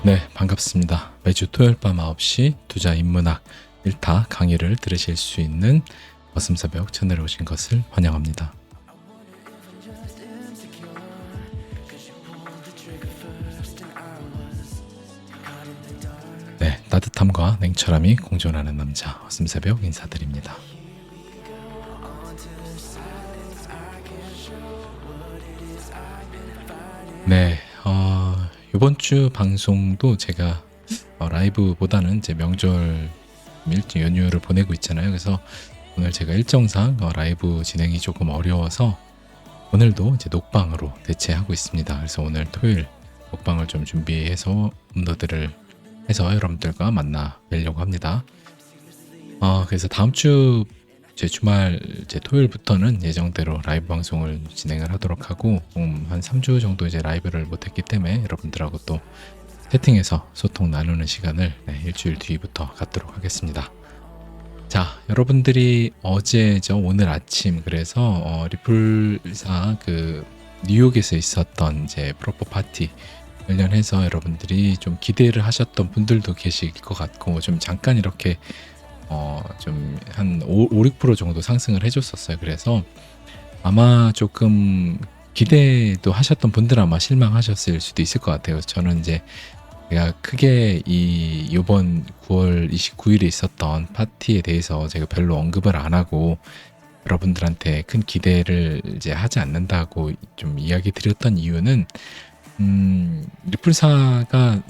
네, 반갑습니다. 매주 토요일 밤 9시 투자 인문학 1타 강의를 들으실 수 있는 거슴새벽 채널에 오신 것을 환영합니다. 네, 따뜻함과 냉철함이 공존하는 남자 거슴새벽 인사드립니다. 네, 이번 주 방송도 제가 라이브보다는 이제 명절 일찍 연휴를 보내고 있잖아요. 그래서 오늘 제가 일정상 라이브 진행이 조금 어려워서 오늘도 이제 녹방으로 대체하고 있습니다. 그래서 오늘 토요일 녹방을 좀 준비해서 업로드를 해서 여러분들과 만나 뵈려고 합니다. 그래서 다음 주 제 주말 제 토요일부터는 예정대로 라이브 방송을 진행을 하도록 하고 한 3주 정도 이제 라이브를 못했기 때문에 여러분들하고 또 채팅해서 소통 나누는 시간을 일주일 뒤부터 갖도록 하겠습니다. 자, 여러분들이 어제죠, 오늘 아침 그래서 리플사 그 뉴욕에서 있었던 이제 프로포 파티 관련해서 여러분들이 좀 기대를 하셨던 분들도 계실 것 같고 좀 잠깐 이렇게 좀 한 5-6% 정도 상승을 해줬었어요. 그래서 아마 조금 기대도 하셨던 분들은 아마 실망하셨을 수도 있을 것 같아요. 저는 이제 제가 크게 이번 9월 29일에 있었던 파티에 대해서 제가 별로 언급을 안 하고 여러분들한테 큰 기대를 이제 하지 않는다고 좀 이야기 드렸던 이유는 리플사가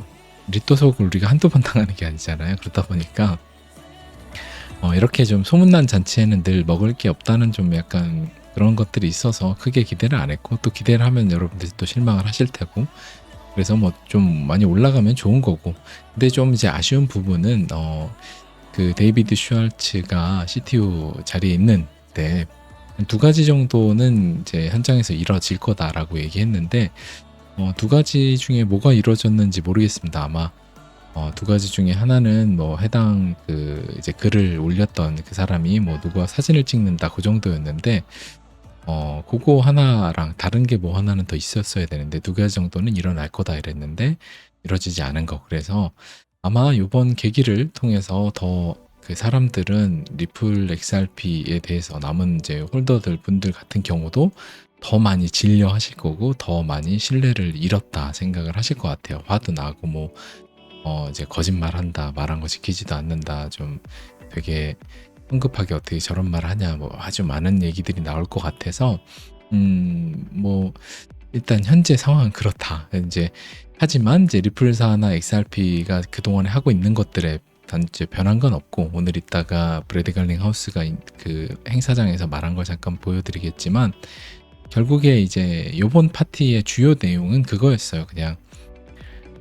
리또속을 우리가 한두 번 당하는 게 아니잖아요. 그러다 보니까 이렇게 좀 소문난 잔치에는 늘 먹을 게 없다는 좀 약간 그런 것들이 있어서 크게 기대를 안 했고, 또 기대를 하면 여러분들이 또 실망을 하실 테고, 그래서 뭐 좀 많이 올라가면 좋은 거고. 근데 좀 이제 아쉬운 부분은 그 데이비드 슈왈츠가 CTO 자리에 있는데 두 가지 정도는 이제 현장에서 이뤄질 거다라고 얘기했는데 두 가지 중에 뭐가 이루어졌는지 모르겠습니다. 아마 두 가지 중에 하나는 뭐 해당 그 이제 글을 올렸던 그 사람이 뭐 누구와 사진을 찍는다 그 정도였는데 그거 하나랑 다른 게 뭐 하나는 더 있었어야 되는데 두 가지 정도는 일어날 거다 이랬는데 이루어지지 않은 거. 그래서 아마 이번 계기를 통해서 더 그 사람들은 리플 XRP에 대해서 남은 이제 홀더들 분들 같은 경우도 더 많이 질려 하실 거고 더 많이 신뢰를 잃었다 생각을 하실 것 같아요. 화도 나고 뭐 이제 거짓말한다, 말한 거 지키지도 않는다, 좀 되게 성급하게 어떻게 저런 말을 하냐, 뭐 아주 많은 얘기들이 나올 것 같아서 뭐 일단 현재 상황은 그렇다. 이제 하지만 이제 리플사나 XRP가 그동안에 하고 있는 것들에 단지 변한 건 없고, 오늘 이따가 브래드 갈링 하우스가 그 행사장에서 말한 걸 잠깐 보여드리겠지만 결국에 이제 요번 파티의 주요 내용은 그거였어요. 그냥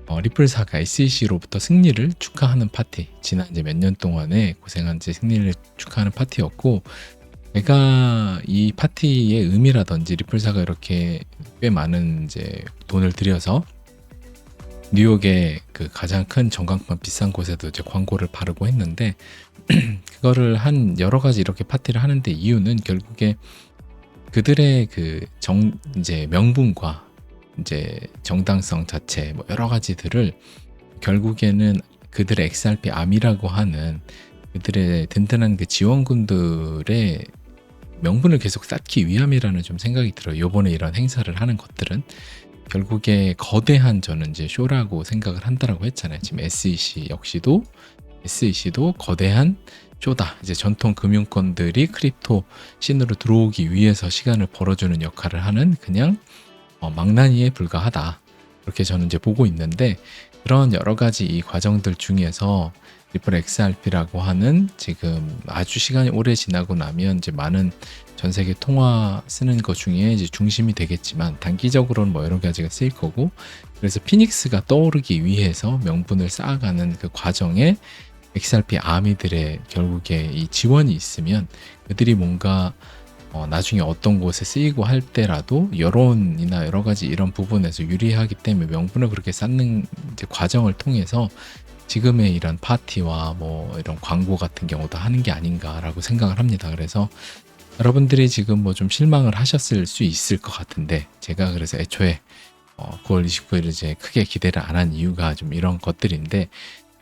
리플사가 SEC로부터 승리를 축하하는 파티, 지난 이제 몇 년 동안에 고생한 이제 승리를 축하하는 파티였고, 제가 이 파티의 의미라든지 리플사가 이렇게 꽤 많은 이제 돈을 들여서 뉴욕의 그 가장 큰 전광판 비싼 곳에도 이제 광고를 바르고 했는데 그거를 한 여러 가지 이렇게 파티를 하는데 이유는 결국에 그들의 그 이제 명분과 이제 정당성 자체 뭐 여러 가지들을 결국에는 그들의 XRP 암이라고 하는 그들의 든든한 그 지원군들의 명분을 계속 쌓기 위함이라는 좀 생각이 들어요. 요번에 이런 행사를 하는 것들은 결국에 거대한, 저는 이제 쇼라고 생각을 한다라고 했잖아요. 지금 SEC도 거대한 쇼다. 이제 전통 금융권들이 크립토 씬으로 들어오기 위해서 시간을 벌어주는 역할을 하는 그냥 망나니에 불과하다. 그렇게 저는 이제 보고 있는데, 그런 여러 가지 이 과정들 중에서 리플 XRP라고 하는 지금 아주 시간이 오래 지나고 나면 이제 많은 전 세계 통화 쓰는 것 중에 이제 중심이 되겠지만 단기적으로는 뭐 여러 가지가 쓰일 거고, 그래서 피닉스가 떠오르기 위해서 명분을 쌓아가는 그 과정에 XRP 아미들의 결국에 이 지원이 있으면 그들이 뭔가 나중에 어떤 곳에 쓰이고 할 때라도 여론이나 여러 가지 이런 부분에서 유리하기 때문에 명분을 그렇게 쌓는 이제 과정을 통해서 지금의 이런 파티와 뭐 이런 광고 같은 경우도 하는 게 아닌가라고 생각을 합니다. 그래서 여러분들이 지금 뭐 좀 실망을 하셨을 수 있을 것 같은데, 제가 그래서 애초에 9월 29일 이제 크게 기대를 안 한 이유가 좀 이런 것들인데,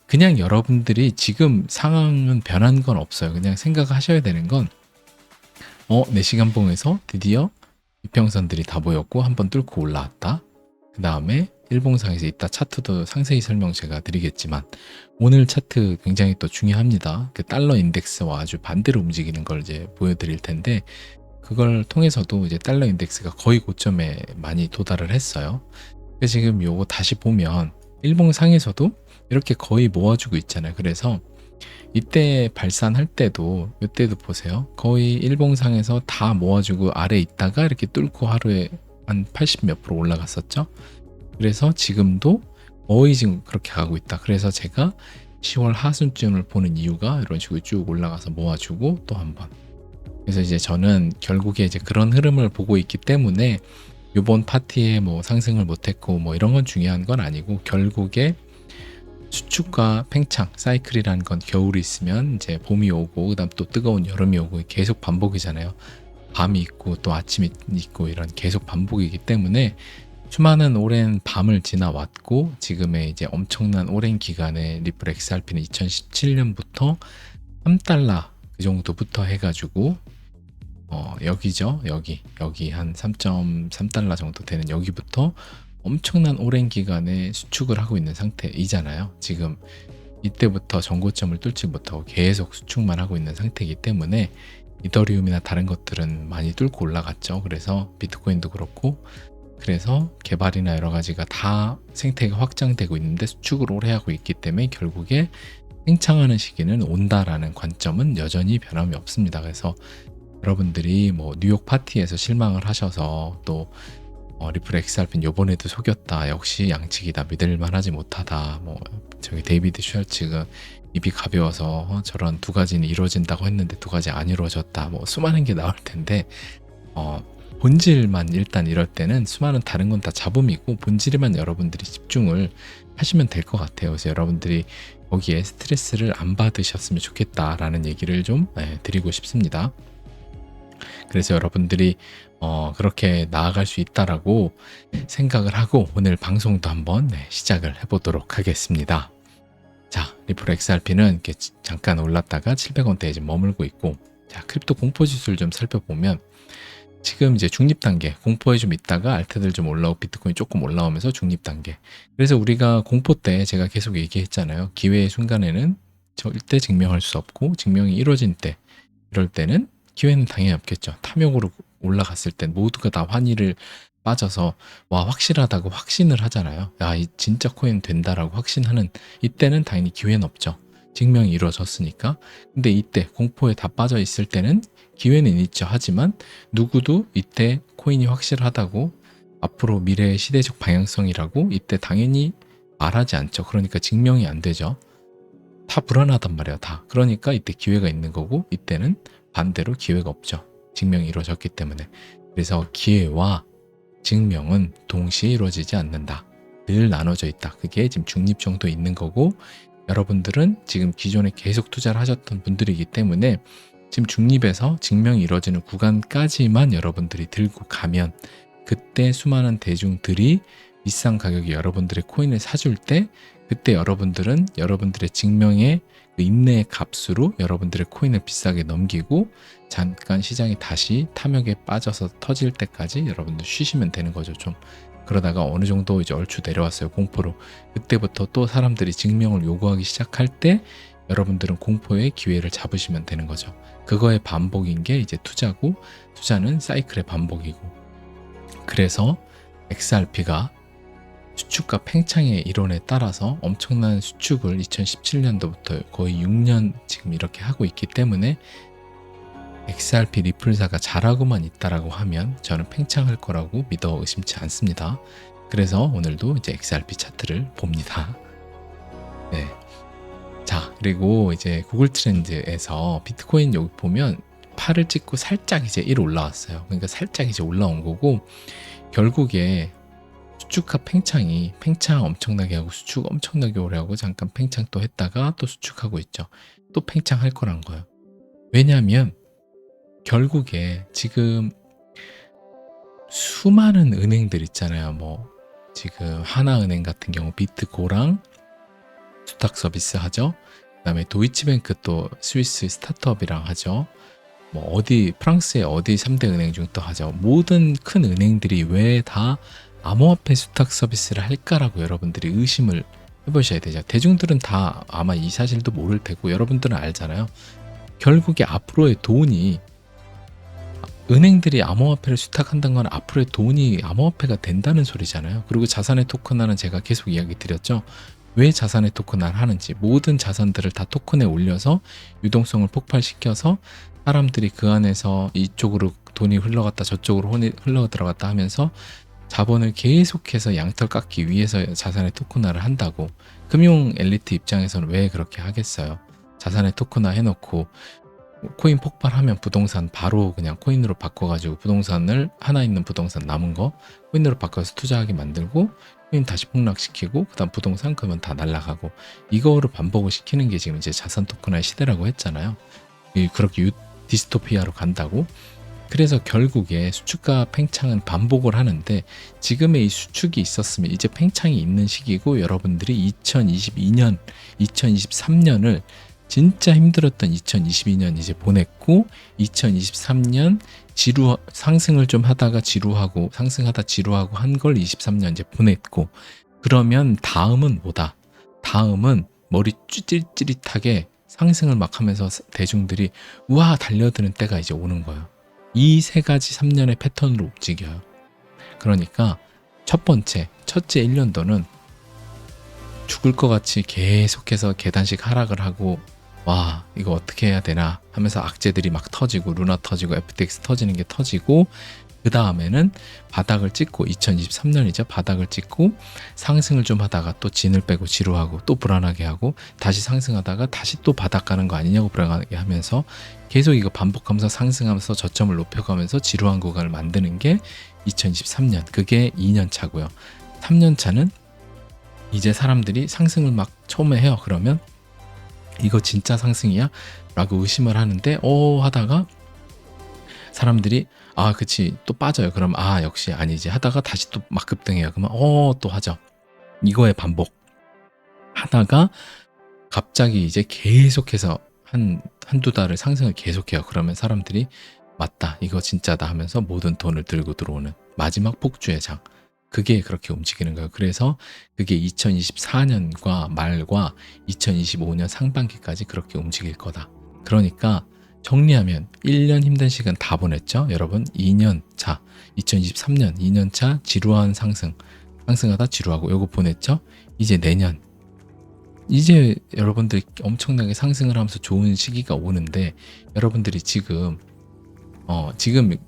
그냥 여러분들이 지금 상황은 변한 건 없어요. 그냥 생각하셔야 되는 건, 내 시간봉에서 드디어 이평선들이 다 보였고 한번 뚫고 올라왔다. 그 다음에 일봉상에서 이따 차트도 상세히 설명 제가 드리겠지만, 오늘 차트 굉장히 또 중요합니다. 그 달러 인덱스와 아주 반대로 움직이는 걸 이제 보여드릴 텐데, 그걸 통해서도 이제 달러 인덱스가 거의 고점에 많이 도달을 했어요. 그래서 지금 요거 다시 보면 일봉상에서도 이렇게 거의 모아주고 있잖아요. 그래서 이때 발산할 때도, 이때도 보세요. 거의 일봉상에서 다 모아주고 아래 있다가 이렇게 뚫고 하루에 한 80 몇 프로 올라갔었죠. 그래서 지금도 거의 지금 그렇게 가고 있다. 그래서 제가 10월 하순쯤을 보는 이유가 이런 식으로 쭉 올라가서 모아주고 또 한 번. 그래서 이제 저는 결국에 이제 그런 흐름을 보고 있기 때문에 이번 파티에 뭐 상승을 못했고 뭐 이런 건 중요한 건 아니고, 결국에 수축과 팽창 사이클이라는 건 겨울이 있으면 이제 봄이 오고 그다음 또 뜨거운 여름이 오고 계속 반복이잖아요. 밤이 있고 또 아침이 있고 이런 계속 반복이기 때문에 수많은 오랜 밤을 지나왔고, 지금의 이제 엄청난 오랜 기간에 리플 XRP는 2017년부터 3달러 그 정도부터 해가지고 여기죠. 여기 한 3.3달러 정도 되는 여기부터 엄청난 오랜 기간에 수축을 하고 있는 상태이잖아요. 지금 이때부터 전고점을 뚫지 못하고 계속 수축만 하고 있는 상태이기 때문에, 이더리움이나 다른 것들은 많이 뚫고 올라갔죠. 그래서 비트코인도 그렇고, 그래서 개발이나 여러 가지가 다 생태가 확장되고 있는데 수축을 오래 하고 있기 때문에 결국에 팽창하는 시기는 온다라는 관점은 여전히 변함이 없습니다. 그래서 여러분들이 뭐 뉴욕 파티에서 실망을 하셔서 또 리플 XRP는 요번에도 속였다, 역시 양측이다, 믿을만하지 못하다, 뭐 저기 데이비드 슈얼츠가 입이 가벼워서 저런 두 가지는 이루어진다고 했는데 두 가지 안 이루어졌다, 뭐 수많은 게 나올 텐데, 본질만 일단 이럴 때는 수많은 다른 건 다 잡음이고 본질에만 여러분들이 집중을 하시면 될 것 같아요. 그래서 여러분들이 거기에 스트레스를 안 받으셨으면 좋겠다라는 얘기를 좀 드리고 싶습니다. 그래서 여러분들이 그렇게 나아갈 수 있다라고 생각을 하고 오늘 방송도 한번 시작을 해보도록 하겠습니다. 자, 리플 XRP는 이렇게 잠깐 올랐다가 700원대에 이제 머물고 있고, 자, 크립토 공포 지수를 좀 살펴보면 지금 이제 중립 단계, 공포에 좀 있다가 알트들 좀 올라오고 비트코인 조금 올라오면서 중립 단계. 그래서 우리가 공포 때 제가 계속 얘기했잖아요. 기회의 순간에는 절대 증명할 수 없고, 증명이 이루어진 때, 이럴 때는 기회는 당연히 없겠죠. 탐욕으로 올라갔을 땐 모두가 다 환희를 빠져서 와, 확실하다고 확신을 하잖아요. 야, 이 진짜 코인 된다라고 확신하는 이때는 당연히 기회는 없죠. 증명이 이루어졌으니까. 근데 이때 공포에 다 빠져 있을 때는 기회는 있죠. 하지만 누구도 이때 코인이 확실하다고, 앞으로 미래의 시대적 방향성이라고 이때 당연히 말하지 않죠. 그러니까 증명이 안 되죠. 다 불안하단 말이에요. 다. 그러니까 이때 기회가 있는 거고, 이때는 반대로 기회가 없죠. 증명이 이루어졌기 때문에. 그래서 기회와 증명은 동시에 이루어지지 않는다. 늘 나눠져 있다. 그게 지금 중립 정도에 있는 거고, 여러분들은 지금 기존에 계속 투자를 하셨던 분들이기 때문에 지금 중립에서 증명이 이루어지는 구간까지만 여러분들이 들고 가면, 그때 수많은 대중들이 비싼 가격에 여러분들의 코인을 사줄 때, 그때 여러분들은 여러분들의 증명의 그 인내의 값으로 여러분들의 코인을 비싸게 넘기고, 잠깐 시장이 다시 탐욕에 빠져서 터질 때까지 여러분들 쉬시면 되는 거죠. 좀 그러다가 어느 정도 이제 얼추 내려왔어요, 공포로. 그때부터 또 사람들이 증명을 요구하기 시작할 때 여러분들은 공포의 기회를 잡으시면 되는 거죠. 그거의 반복인 게 이제 투자고, 투자는 사이클의 반복이고. 그래서 XRP가 수축과 팽창의 이론에 따라서 엄청난 수축을 2017년도부터 거의 6년 지금 이렇게 하고 있기 때문에, XRP 리플사가 잘하고만 있다라고 하면 저는 팽창할 거라고 믿어 의심치 않습니다. 그래서 오늘도 이제 XRP 차트를 봅니다. 네. 자, 그리고 이제 구글 트렌드에서 비트코인 여기 보면 8을 찍고 살짝 이제 1 올라왔어요. 그러니까 살짝 이제 올라온 거고, 결국에 수축과 팽창이, 팽창 엄청나게 하고 수축 엄청나게 오래 하고 잠깐 팽창 또 했다가 또 수축하고 있죠. 또 팽창할 거란 거예요. 왜냐하면 결국에 지금 수많은 은행들 있잖아요. 뭐 지금 하나은행 같은 경우 비트고랑 수탁 서비스 하죠. 그다음에 도이치뱅크 또 스위스 스타트업이랑 하죠. 뭐 어디 프랑스의 어디 3대 은행 중 또 하죠. 모든 큰 은행들이 왜 다 암호화폐 수탁 서비스를 할까라고 여러분들이 의심을 해보셔야 되죠. 대중들은 다 아마 이 사실도 모를 테고 여러분들은 알잖아요. 결국에 앞으로의 돈이 은행들이 암호화폐를 수탁한다는 건 앞으로의 돈이 암호화폐가 된다는 소리잖아요. 그리고 자산의 토큰화는 제가 계속 이야기 드렸죠. 왜 자산의 토큰화를 하는지, 모든 자산들을 다 토큰에 올려서 유동성을 폭발시켜서 사람들이 그 안에서 이쪽으로 돈이 흘러갔다 저쪽으로 흘러 들어갔다 하면서 자본을 계속해서 양털 깎기 위해서 자산의 토큰화를 한다고. 금융 엘리트 입장에서는 왜 그렇게 하겠어요. 자산의 토큰화 해놓고 코인 폭발하면 부동산 바로 그냥 코인으로 바꿔가지고 부동산을 하나 있는 부동산 남은 거 코인으로 바꿔서 투자하게 만들고 코인 다시 폭락시키고 그다음 부동산 그러면 다 날아가고 이거를 반복을 시키는 게 지금 이제 자산 토큰화의 시대라고 했잖아요. 그렇게 디스토피아로 간다고. 그래서 결국에 수축과 팽창은 반복을 하는데 지금의 이 수축이 있었으면 이제 팽창이 있는 시기고 여러분들이 2022년, 2023년을 진짜 힘들었던 2022년 이제 보냈고 2023년 상승을 좀 하다가 지루하고 상승하다 지루하고 한 걸 23년 이제 보냈고 그러면 다음은 뭐다? 다음은 머리 찌릿찌릿하게 상승을 막 하면서 대중들이 우와 달려드는 때가 이제 오는 거예요. 이 세 가지 3년의 패턴으로 움직여요. 그러니까 첫째 1년도는 죽을 것 같이 계속해서 계단식 하락을 하고 와 이거 어떻게 해야 되나 하면서 악재들이 막 터지고 루나 터지고 FTX 터지는 게 터지고 그 다음에는 바닥을 찍고 2023년이죠. 바닥을 찍고 상승을 좀 하다가 또 진을 빼고 지루하고 또 불안하게 하고 다시 상승하다가 다시 또 바닥 가는 거 아니냐고 불안하게 하면서 계속 이거 반복하면서 상승하면서 저점을 높여가면서 지루한 구간을 만드는 게 2023년. 그게 2년 차고요. 3년 차는 이제 사람들이 상승을 막 처음에 해요. 그러면 이거 진짜 상승이야? 라고 의심을 하는데 하다가 사람들이 그치 또 빠져요. 그럼 역시 아니지 하다가 다시 또 막 급등해요. 그러면 또 하죠. 이거의 반복 하다가 갑자기 이제 계속해서 한두 달을 상승을 계속해요. 그러면 사람들이 맞다 이거 진짜다 하면서 모든 돈을 들고 들어오는 마지막 폭주의 장. 그게 그렇게 움직이는 거예요. 그래서 그게 2024년과 말과 2025년 상반기까지 그렇게 움직일 거다. 그러니까 정리하면 1년 힘든 시간 다 보냈죠. 여러분 2년 차 2023년 2년 차 지루한 상승하다 지루하고 요거 보냈죠. 이제 내년 이제 여러분들이 엄청나게 상승을 하면서 좋은 시기가 오는데 여러분들이 지금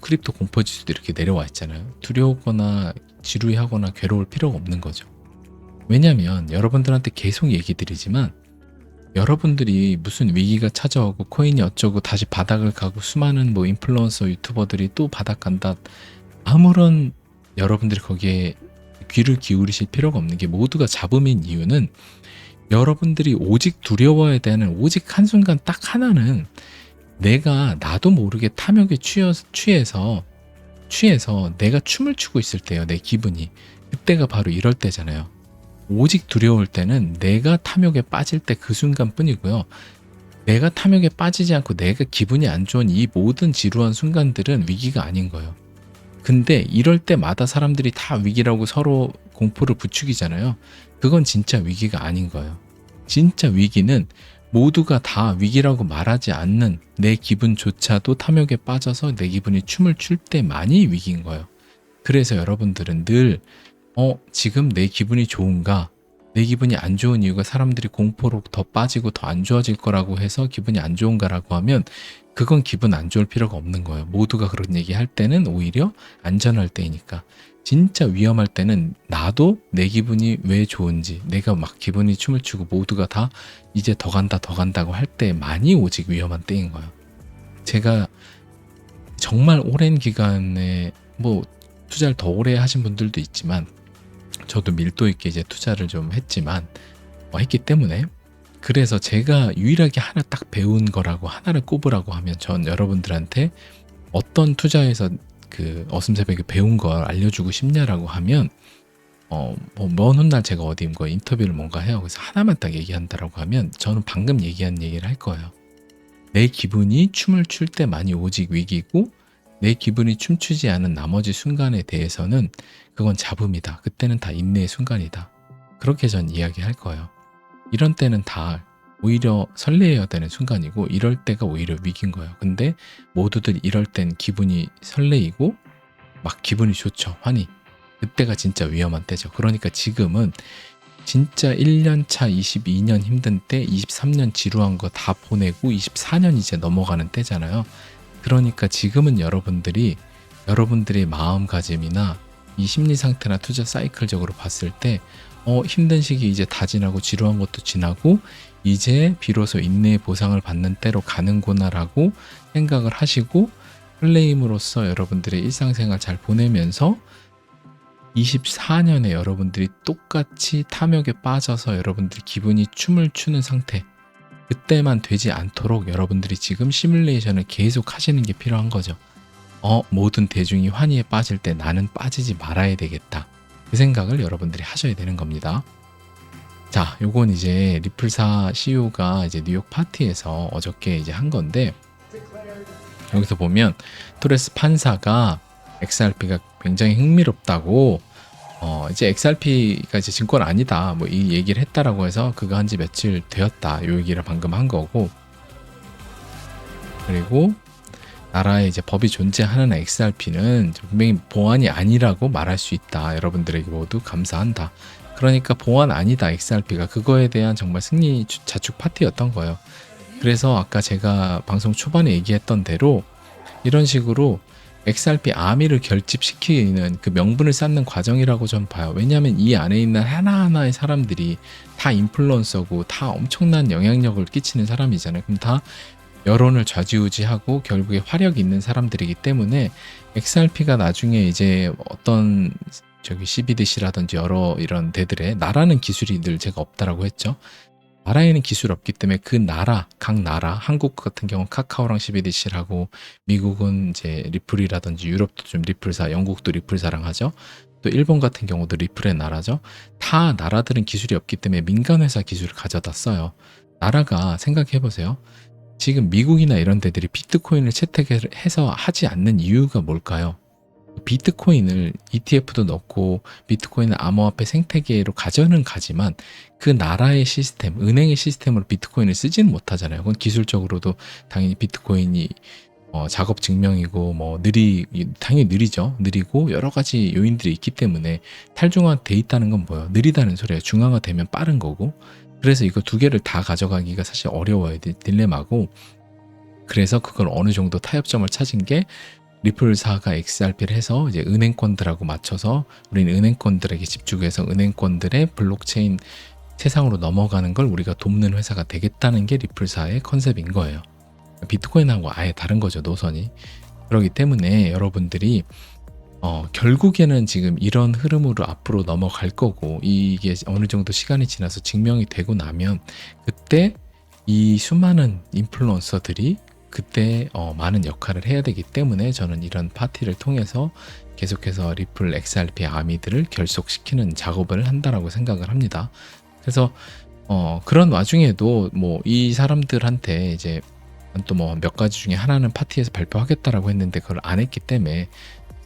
크립토 공포지수도 이렇게 내려와 있잖아요. 두려우거나 지루해하거나 괴로울 필요가 없는 거죠. 왜냐하면 여러분들한테 계속 얘기 드리지만 여러분들이 무슨 위기가 찾아오고 코인이 어쩌고 다시 바닥을 가고 수많은 뭐 인플루언서 유튜버들이 또 바닥 간다 아무런 여러분들이 거기에 귀를 기울이실 필요가 없는 게 모두가 잡음인 이유는 여러분들이 오직 두려워야 되는 오직 한순간 딱 하나는 내가 나도 모르게 탐욕에 취해서 내가 춤을 추고 있을 때요. 내 기분이. 그때가 바로 이럴 때잖아요. 오직 두려울 때는 내가 탐욕에 빠질 때 그 순간뿐이고요. 내가 탐욕에 빠지지 않고 내가 기분이 안 좋은 이 모든 지루한 순간들은 위기가 아닌 거예요. 근데 이럴 때마다 사람들이 다 위기라고 서로 공포를 부추기잖아요. 그건 진짜 위기가 아닌 거예요. 진짜 위기는 모두가 다 위기라고 말하지 않는 내 기분조차도 탐욕에 빠져서 내 기분이 춤을 출 때만이 위기인 거예요. 그래서 여러분들은 늘 지금 내 기분이 좋은가? 내 기분이 안 좋은 이유가 사람들이 공포로 더 빠지고 더 안 좋아질 거라고 해서 기분이 안 좋은가라고 하면 그건 기분 안 좋을 필요가 없는 거예요. 모두가 그런 얘기 할 때는 오히려 안전할 때이니까. 진짜 위험할 때는 나도 내 기분이 왜 좋은지 내가 막 기분이 춤을 추고 모두가 다 이제 더 간다고 할 때만이 오직 위험한 때인 거예요. 제가 정말 오랜 기간에 뭐 투자를 더 오래 하신 분들도 있지만 저도 밀도 있게 이제 투자를 좀 했지만 했기 때문에 그래서 제가 유일하게 하나 딱 배운 거라고 하나를 꼽으라고 하면 전 여러분들한테 어떤 투자에서 그 어슴새벽에 배운 걸 알려주고 싶냐라고 하면 먼 훗날 제가 어디 뭐 인터뷰를 뭔가 해요. 그래서 하나만 딱 얘기한다라고 하면 저는 방금 얘기한 얘기를 할 거예요. 내 기분이 춤을 출 때만이 오직 위기고 내 기분이 춤추지 않은 나머지 순간에 대해서는 그건 잡음이다. 그때는 다 인내의 순간이다. 그렇게 전 이야기할 거예요. 이런 때는 다 오히려 설레어야 되는 순간이고 이럴 때가 오히려 위기인 거예요. 근데 모두들 이럴 땐 기분이 설레이고 막 기분이 좋죠. 환희. 그때가 진짜 위험한 때죠. 그러니까 지금은 진짜 1년 차 22년 힘든 때 23년 지루한 거 다 보내고 24년 이제 넘어가는 때잖아요. 그러니까 지금은 여러분들의 마음가짐이나 이 심리 상태나 투자 사이클적으로 봤을 때 힘든 시기 이제 다 지나고 지루한 것도 지나고 이제 비로소 인내의 보상을 받는 때로 가는구나라고 생각을 하시고 플레임으로써 여러분들의 일상생활 잘 보내면서 24년에 여러분들이 똑같이 탐욕에 빠져서 여러분들이 기분이 춤을 추는 상태 그때만 되지 않도록 여러분들이 지금 시뮬레이션을 계속 하시는 게 필요한 거죠. 모든 대중이 환희에 빠질 때 나는 빠지지 말아야 되겠다. 그 생각을 여러분들이 하셔야 되는 겁니다. 자, 요건 이제 리플사 CEO가 이제 뉴욕 파티에서 어저께 이제 한 건데 여기서 보면 토레스 판사가 XRP가 굉장히 흥미롭다고 이제 XRP가 이제 증권 아니다 뭐 이 얘기를 했다라고 해서 그거 한지 며칠 되었다 요 얘기를 방금 한 거고 그리고 나라에 이제 법이 존재하는 XRP는 분명히 보안이 아니라고 말할 수 있다. 여러분들에게 모두 감사한다. 그러니까 보안 아니다 XRP가 그거에 대한 정말 승리 자축 파티였던 거예요. 그래서 아까 제가 방송 초반에 얘기했던 대로 이런 식으로 XRP 아미를 결집시키는 그 명분을 쌓는 과정이라고 좀 봐요. 왜냐하면 이 안에 있는 하나하나의 사람들이 다 인플루언서고 다 엄청난 영향력을 끼치는 사람이잖아요. 그럼 다 여론을 좌지우지하고 결국에 화력이 있는 사람들이기 때문에 XRP가 나중에 이제 어떤 CBDC라든지 여러 이런 데들의 나라는 기술이 늘 제가 없다라고 했죠. 나라에는 기술 없기 때문에 그 나라, 각 나라, 한국 같은 경우는 카카오랑 CBDC를 하고 미국은 이제 리플이라든지 유럽도 좀 리플사, 영국도 리플사랑 하죠. 또 일본 같은 경우도 리플의 나라죠. 다 나라들은 기술이 없기 때문에 민간회사 기술을 가져다 써요. 나라가 생각해보세요. 지금 미국이나 이런 데들이 비트코인을 채택해서 하지 않는 이유가 뭘까요? 비트코인을 ETF도 넣고 비트코인을 암호화폐 생태계로 가져는 가지만 그 나라의 시스템, 은행의 시스템으로 비트코인을 쓰지는 못하잖아요. 그건 기술적으로도 당연히 비트코인이 작업 증명이고 당연히 느리죠. 느리고 여러 가지 요인들이 있기 때문에 탈중화돼 있다는 건 뭐예요? 느리다는 소리예요. 중앙화되면 빠른 거고. 그래서 이거 두 개를 다 가져가기가 사실 어려워요. 딜레마고. 그래서 그걸 어느 정도 타협점을 찾은 게 리플사가 XRP를 해서 이제 은행권들하고 맞춰서 우리는 은행권들에게 집중해서 은행권들의 블록체인 세상으로 넘어가는 걸 우리가 돕는 회사가 되겠다는 게 리플사의 컨셉인 거예요. 비트코인하고 아예 다른 거죠, 노선이. 그렇기 때문에 여러분들이 결국에는 지금 이런 흐름으로 앞으로 넘어갈 거고 이게 어느 정도 시간이 지나서 증명이 되고 나면 그때 이 수많은 인플루언서들이 그때 많은 역할을 해야 되기 때문에 저는 이런 파티를 통해서 계속해서 리플 XRP 아미들을 결속시키는 작업을 한다라고 생각을 합니다. 그래서 그런 와중에도 뭐 이 사람들한테 이제 또 뭐 몇 가지 중에 하나는 파티에서 발표하겠다라고 했는데 그걸 안 했기 때문에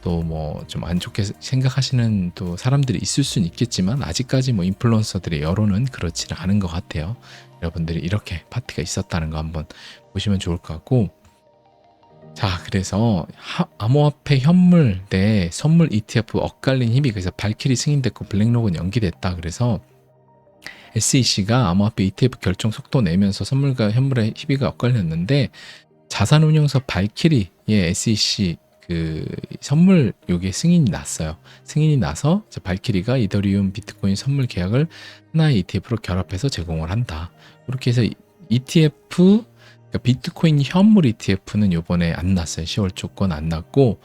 또 뭐 좀 안 좋게 생각하시는 또 사람들이 있을 수는 있겠지만 아직까지 뭐 인플루언서들의 여론은 그렇지는 않은 것 같아요. 여러분들이 이렇게 파티가 있었다는 거 한번 보시면 좋을 것 같고, 자, 그래서 암호화폐 현물 대 선물 ETF 엇갈린 힘이 그래서 발키리 승인됐고 블랙록은 연기됐다. 그래서 SEC가 암호화폐 ETF 결정 속도 내면서 선물과 현물의 희비가 엇갈렸는데 자산운용사 발키리의 SEC 그 선물 요게 승인이 났어요. 승인이 나서 발키리가 이더리움 비트코인 선물 계약을 하나의 ETF로 결합해서 제공을 한다. 그렇게 해서 ETF 그러니까 비트코인 현물 ETF는 요번에 안 났어요. 10월 조건 안 났고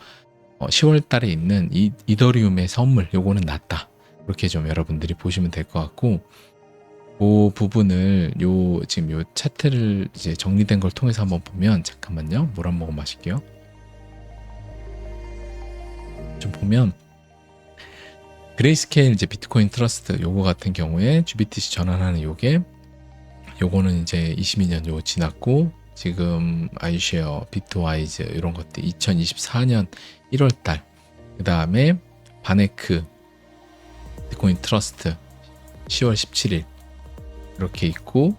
10월 달에 있는 이더리움의 선물 요거는 났다. 그렇게 좀 여러분들이 보시면 될 것 같고 그 부분을 지금 요 차트를 이제 정리된 걸 통해서 한번 보면 잠깐만요. 물 한 모금 마실게요. 좀 보면 그레이스케일 이제 비트코인 트러스트 요거 같은 경우에 GBTC 전환하는 요거는 이제 22년 요 지났고, 지금 아이쉐어, 비트와이즈 이런 것들 2024년 1월달, 그 다음에 바네크 비트코인 트러스트 10월 17일 이렇게 있고,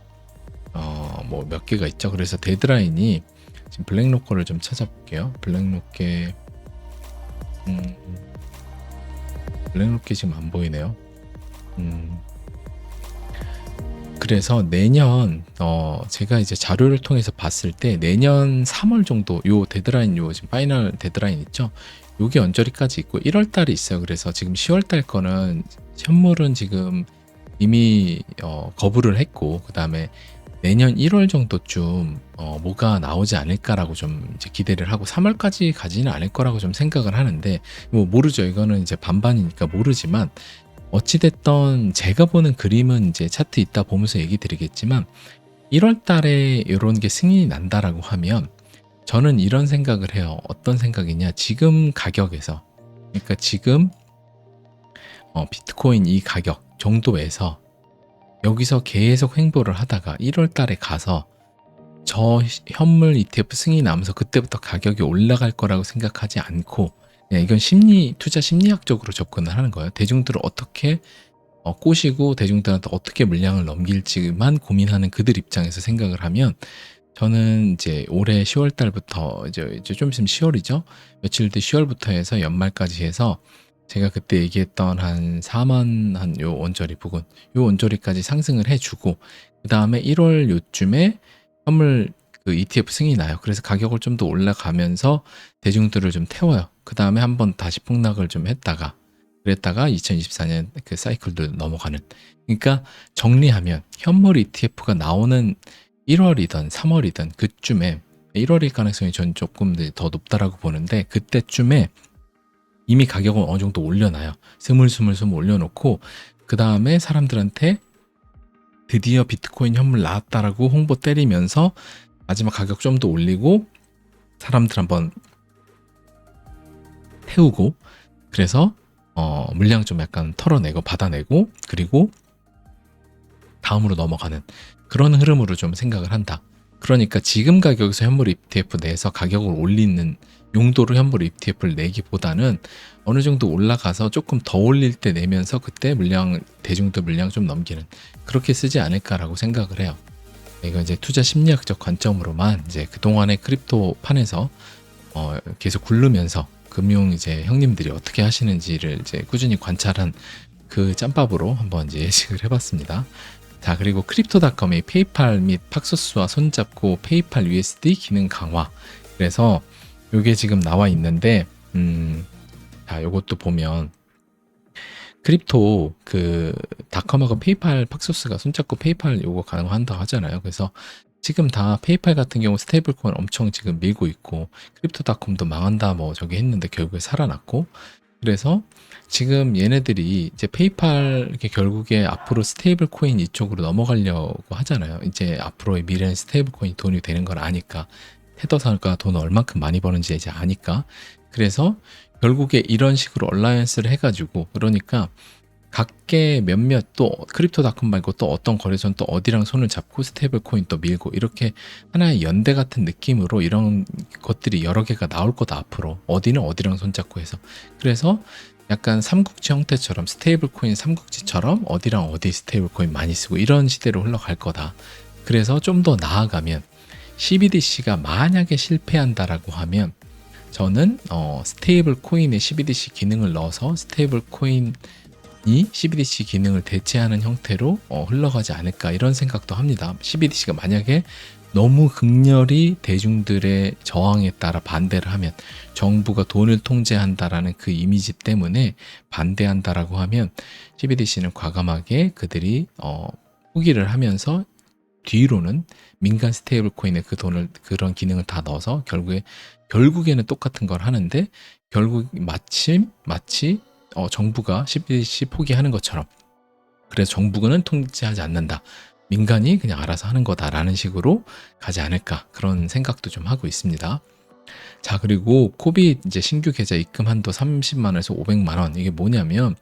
뭐 몇 개가 있죠. 그래서 데드라인이 지금 블랙록 거를 좀 찾아볼게요. 블랙록게 블랙록게 지금 안 보이네요. 그래서 내년 제가 이제 자료를 통해서 봤을 때 내년 3월 정도 요 데드라인, 요 지금 파이널 데드라인 있죠. 요게 언저리까지 있고 1월 달에 있어요. 그래서 지금 10월 달 거는 현물은 지금 이미 거부를 했고, 그 다음에 내년 1월 정도쯤 뭐가 나오지 않을까라고 좀 이제 기대를 하고, 3월까지 가지는 않을 거라고 좀 생각을 하는데, 뭐 모르죠. 이거는 이제 반반이니까 모르지만, 어찌됐던 제가 보는 그림은 이제 차트 있다 보면서 얘기 드리겠지만, 1월 달에 이런 게 승인이 난다라고 하면 저는 이런 생각을 해요. 어떤 생각이냐, 지금 가격에서, 그러니까 지금 비트코인 이 가격 정도에서 여기서 계속 횡보를 하다가 1월 달에 가서 저 현물 ETF 승인이 나면서 그때부터 가격이 올라갈 거라고 생각하지 않고, 그냥 이건 투자 심리학적으로 접근을 하는 거예요. 대중들을 어떻게 꼬시고 대중들한테 어떻게 물량을 넘길지만 고민하는 그들 입장에서 생각을 하면, 저는 이제 올해 10월 달부터 이제 좀 있으면 10월이죠. 며칠 뒤 10월부터 해서 연말까지 해서 제가 그때 얘기했던 한 4만 한 요 원저리 부근, 요 원저리까지 상승을 해주고, 그 다음에 1월 요쯤에 현물 그 ETF 승인이 나요. 그래서 가격을 좀 더 올라가면서 대중들을 좀 태워요. 그 다음에 한번 다시 폭락을 좀 그랬다가 2024년 그 사이클도 넘어가는. 그러니까 정리하면 현물 ETF가 나오는 1월이든 3월이든 그쯤에, 1월일 가능성이 전 조금 더 높다라고 보는데, 그때쯤에 이미 가격을 어느 정도 올려놔요. 스물스물 올려놓고, 그 다음에 사람들한테 드디어 비트코인 현물 나왔다라고 홍보 때리면서 마지막 가격 좀 더 올리고 사람들 한번 태우고, 그래서 물량 좀 약간 털어내고 받아내고, 그리고 다음으로 넘어가는 그런 흐름으로 좀 생각을 한다. 그러니까 지금 가격에서 현물 ETF 내에서 가격을 올리는 용도로 현물 ETF를 내기보다는 어느 정도 올라가서 조금 더 올릴 때 내면서 그때 대중들 물량 좀 넘기는, 그렇게 쓰지 않을까라고 생각을 해요. 이거 이제 투자 심리학적 관점으로만 이제 그동안의 크립토 판에서 계속 굴르면서 금융 이제 형님들이 어떻게 하시는지를 이제 꾸준히 관찰한 그 짬밥으로 한번 이제 예측을 해봤습니다. 자, 그리고 크립토닷컴이 페이팔 및 팍소스와 손잡고 페이팔 USD 기능 강화. 그래서 요게 지금 나와 있는데, 자, 요것도 보면 크립토 그 닷컴하고 페이팔 팍소스가 손잡고 페이팔 요거 가능한다 하잖아요. 그래서 지금 다 페이팔 같은 경우 스테이블 코인 엄청 지금 밀고 있고, 크립토닷컴도 망한다 뭐 저기 했는데 결국에 살아났고, 그래서 지금 얘네들이 이제 페이팔 이렇게 결국에 앞으로 스테이블 코인 이쪽으로 넘어가려고 하잖아요. 이제 앞으로의 미래는 스테이블 코인이 돈이 되는 걸 아니까, 테더사가 돈을 얼만큼 많이 버는지 이제 아니까, 그래서 결국에 이런 식으로 얼라이언스를 해가지고, 그러니까 각계 몇몇 또 크립토닷컴 말고 또 어떤 거래소는 또 어디랑 손을 잡고 스테이블 코인 또 밀고, 이렇게 하나의 연대 같은 느낌으로 이런 것들이 여러 개가 나올 거다 앞으로. 어디는 어디랑 손잡고 해서. 그래서 약간 삼국지 형태처럼, 스테이블 코인 삼국지처럼 어디랑 어디 스테이블 코인 많이 쓰고 이런 시대로 흘러갈 거다. 그래서 좀 더 나아가면 CBDC가 만약에 실패한다라고 하면, 저는 스테이블 코인에 CBDC 기능을 넣어서 스테이블 코인이 CBDC 기능을 대체하는 형태로 흘러가지 않을까, 이런 생각도 합니다. CBDC가 만약에 너무 극렬히 대중들의 저항에 따라 반대를 하면, 정부가 돈을 통제한다라는 그 이미지 때문에 반대한다라고 하면, CBDC는 과감하게 그들이 포기를 하면서 뒤로는 민간 스테이블 코인에 그 돈을, 그런 기능을 다 넣어서 결국에는 똑같은 걸 하는데, 결국 마치 정부가 CBDC 포기하는 것처럼, 그래서 정부는 통제하지 않는다, 민간이 그냥 알아서 하는 거다라는 식으로 가지 않을까, 그런 생각도 좀 하고 있습니다. 자, 그리고 코비 이제 신규 계좌 입금 한도 30만 원에서 500만 원. 이게 뭐냐면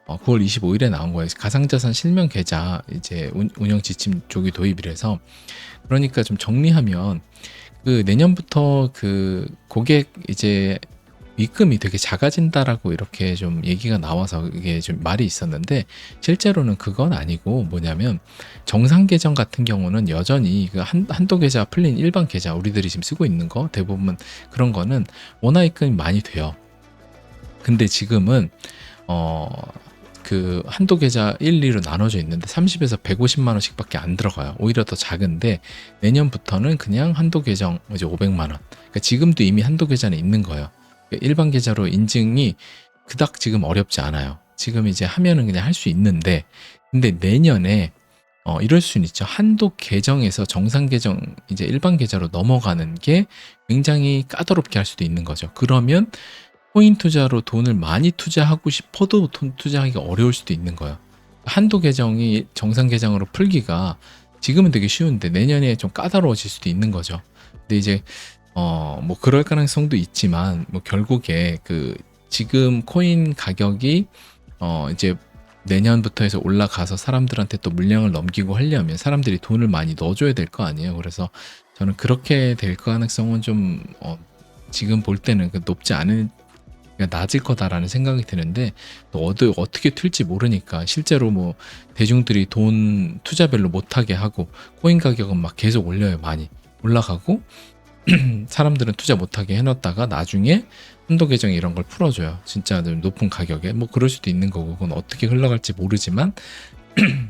9월 25일에 나온 거예요. 가상자산 실명 계좌 이제 운영 지침 조기 도입이라서, 그러니까 좀 정리하면 그 내년부터 그 고객 이제 입금이 되게 작아진다라고 이렇게 좀 얘기가 나와서 이게 좀 말이 있었는데, 실제로는 그건 아니고 뭐냐면 정상 계정 같은 경우는 여전히 그 한도 계좌 풀린 일반 계좌 우리들이 지금 쓰고 있는 거 대부분 그런 거는 원화 입금이 많이 돼요. 근데 지금은 그 한도 계좌 1, 2로 나눠져 있는데 30에서 150만 원씩밖에 안 들어가요. 오히려 더 작은데 내년부터는 그냥 한도 계정 이제 500만 원. 그러니까 지금도 이미 한도 계좌는 있는 거예요. 그러니까 일반 계좌로 인증이 그닥 지금 어렵지 않아요. 지금 이제 하면은 그냥 할 수 있는데, 근데 내년에 이럴 수는 있죠. 한도 계정에서 정상 계정 이제 일반 계좌로 넘어가는 게 굉장히 까다롭게 할 수도 있는 거죠. 그러면 코인 투자로 돈을 많이 투자하고 싶어도 돈 투자하기가 어려울 수도 있는 거예요. 한도 계정이 정상 계정으로 풀기가 지금은 되게 쉬운데 내년에 좀 까다로워질 수도 있는 거죠. 근데 이제 뭐 그럴 가능성도 있지만 뭐 결국에 그 지금 코인 가격이 이제 내년부터 해서 올라가서 사람들한테 또 물량을 넘기고 하려면 사람들이 돈을 많이 넣어줘야 될 거 아니에요. 그래서 저는 그렇게 될 가능성은 좀 지금 볼 때는 높지 않은, 그러니까 낮을 거다라는 생각이 드는데, 또 어떻게 튈지 모르니까 실제로 뭐 대중들이 돈 투자별로 못하게 하고 코인 가격은 막 계속 올려요. 많이 올라가고 사람들은 투자 못하게 해놨다가 나중에 한도 계정 이런 걸 풀어줘요. 진짜 높은 가격에. 뭐 그럴 수도 있는 거고, 그건 어떻게 흘러갈지 모르지만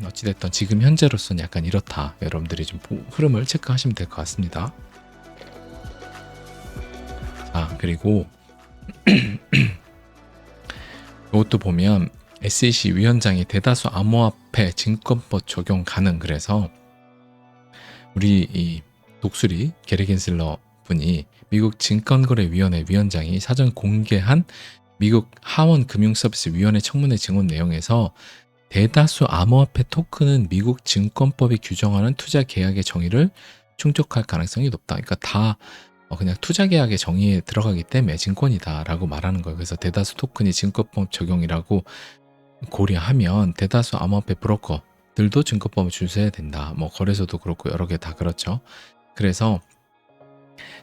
어찌됐든 지금 현재로서는 약간 이렇다. 여러분들이 좀 흐름을 체크하시면 될 것 같습니다. 자, 그리고 이것도 보면 SEC 위원장이 대다수 암호화폐 증권법 적용 가능, 그래서 우리 이 독수리 게리 겐슬러 분이 미국 증권거래위원회 위원장이 사전 공개한 미국 하원 금융서비스위원회 청문회 증언 내용에서 대다수 암호화폐 토큰은 미국 증권법이 규정하는 투자 계약의 정의를 충족할 가능성이 높다. 그러니까 다 그냥 투자 계약의 정의에 들어가기 때문에 증권이다라고 말하는 거예요. 그래서 대다수 토큰이 증권법 적용이라고 고려하면 대다수 암호화폐 브로커들도 증권법을 준수해야 된다. 뭐 거래소도 그렇고 여러 개 다 그렇죠. 그래서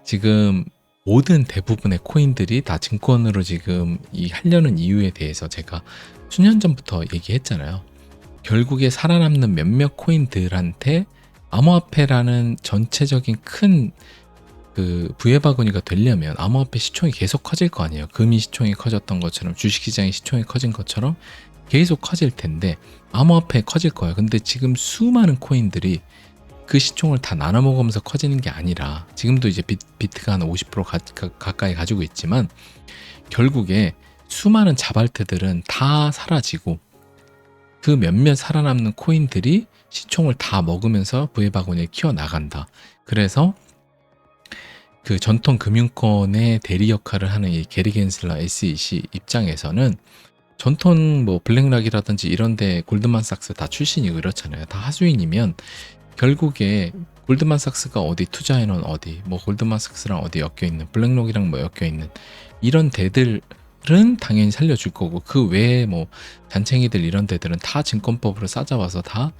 지금 모든 대부분의 코인들이 다 증권으로 지금 하려는 이유에 대해서 제가 수년 전부터 얘기했잖아요. 결국에 살아남는 몇몇 코인들한테 암호화폐라는 전체적인 큰 그 부의 바구니가 되려면 암호화폐 시총이 계속 커질 거 아니에요. 금이 시총이 커졌던 것처럼 주식시장의 시총이 커진 것처럼 계속 커질 텐데 암호화폐 커질 거예요. 근데 지금 수많은 코인들이 그 시총을 다 나눠 먹으면서 커지는 게 아니라, 지금도 이제 비트가 한 50% 가까이 가지고 있지만 결국에 수많은 자발트들은 다 사라지고 그 몇몇 살아남는 코인들이 시총을 다 먹으면서 부의 바구니를 키워나간다. 그래서 그 전통 금융권의 대리 역할을 하는 이 게리 겐슬러 SEC 입장에서는 전통 뭐 블랙락이라든지 이런데 골드만삭스 다 출신이고 이렇잖아요. 다 하수인이면 결국에 골드만삭스가 어디 투자해놓은 어디, 뭐 골드만삭스랑 어디 엮여있는, 블랙록이랑 뭐 엮여있는 이런 데들은 당연히 살려줄 거고, 그 외에 뭐 잔챙이들 이런 데들은 다 증권법으로 싸잡아서 다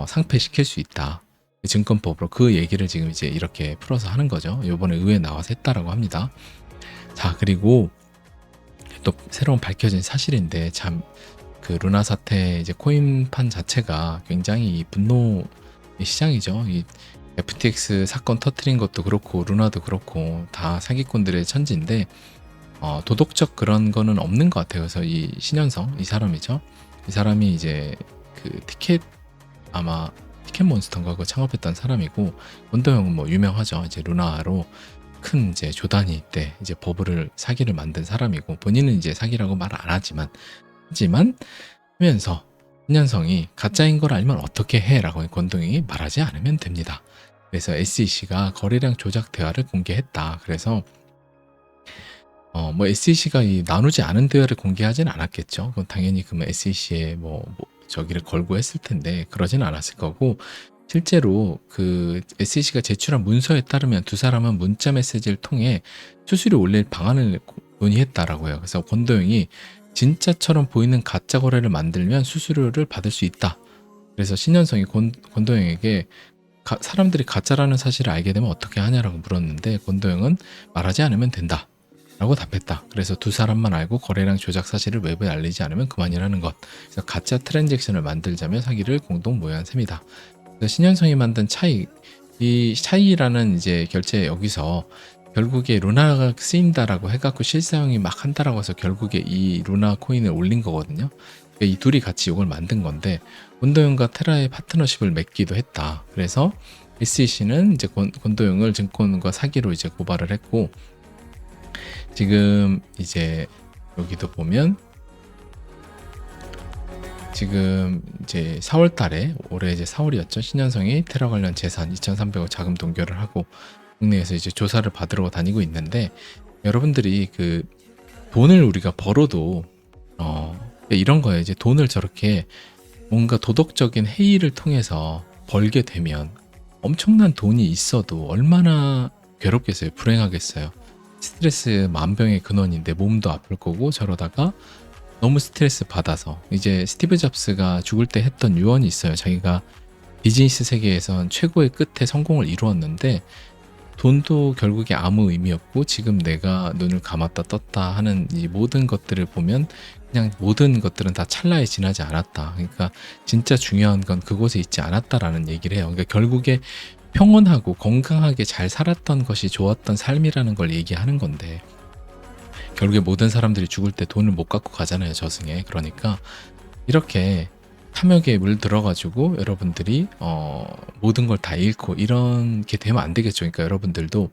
상폐시킬 수 있다. 증권법으로 그 얘기를 지금 이제 이렇게 풀어서 하는 거죠. 이번에 의회에 나와서 했다라고 합니다. 자, 그리고 또 새로운 밝혀진 사실인데, 참 그 루나 사태 이제 코인판 자체가 굉장히 분노 시장이죠. 이 FTX 사건 터트린 것도 그렇고 루나도 그렇고 다 사기꾼들의 천지인데 도덕적 그런 거는 없는 것 같아요. 그래서 이 신현성 이 사람이죠. 이 사람이 이제 그 아마 티켓몬스터인가 그거 창업했던 사람이고, 원더형은 뭐 유명하죠. 이제 루나로 큰 이제 조단위 때 이제 버블을 사기를 만든 사람이고, 본인은 이제 사기라고 말 안 하지만 하면서 신현성이 가짜인 걸 알면 어떻게 해? 라고 권동영이 말하지 않으면 됩니다. 그래서 SEC가 거래량 조작 대화를 공개했다. 그래서 뭐 SEC가 이 나누지 않은 대화를 공개하진 않았겠죠. 그건 당연히 그러면 SEC에 뭐 저기를 걸고 했을 텐데 그러진 않았을 거고, 실제로 그 SEC가 제출한 문서에 따르면 두 사람은 문자 메시지를 통해 수수료 올릴 방안을 논의했다라고 해요. 그래서 권도영이 진짜처럼 보이는 가짜 거래를 만들면 수수료를 받을 수 있다. 그래서 신현성이 권도영에게 사람들이 가짜라는 사실을 알게 되면 어떻게 하냐라고 물었는데 권도영은 말하지 않으면 된다 라고 답했다. 그래서 두 사람만 알고 거래량 조작 사실을 외부에 알리지 않으면 그만이라는 것. 그래서 가짜 트랜잭션을 만들자며 사기를 공동 모의한 셈이다. 그래서 신현성이 만든 차이, 이 차이라는 이제 결제 여기서 결국에 루나가 쓰인다라고 해갖고 실사용이 막 한다라고 해서 결국에 이 루나 코인을 올린 거거든요. 그러니까 이 둘이 같이 이걸 만든 건데 권도영과 테라의 파트너십을 맺기도 했다. 그래서 SEC는 이제 권도영을 증권과 사기로 이제 고발을 했고, 지금 이제 여기도 보면 지금 이제 4월 달에 올해 이제 4월이었죠. 신현성이 테라 관련 재산 2,300억 자금 동결을 하고 국내에서 이제 조사를 받으러 다니고 있는데, 여러분들이 그 돈을 우리가 벌어도 이런 거예요. 이제 돈을 저렇게 뭔가 도덕적인 해이를 통해서 벌게 되면 엄청난 돈이 있어도 얼마나 괴롭겠어요. 불행하겠어요. 스트레스 만병의 근원인데 몸도 아플 거고, 저러다가 너무 스트레스 받아서 이제 스티브 잡스가 죽을 때 했던 유언이 있어요. 자기가 비즈니스 세계에선 최고의 끝에 성공을 이루었는데 돈도 결국에 아무 의미 없고 지금 내가 눈을 감았다 떴다 하는 이 모든 것들을 보면 그냥 모든 것들은 다 찰나에 지나지 않았다. 그러니까 진짜 중요한 건 그곳에 있지 않았다라는 얘기를 해요. 그러니까 결국에 평온하고 건강하게 잘 살았던 것이 좋았던 삶이라는 걸 얘기하는 건데, 결국에 모든 사람들이 죽을 때 돈을 못 갖고 가잖아요, 저승에. 그러니까 이렇게 탐욕에 물들어가지고 여러분들이 모든 걸 다 잃고 이렇게 되면 안 되겠죠. 그러니까 여러분들도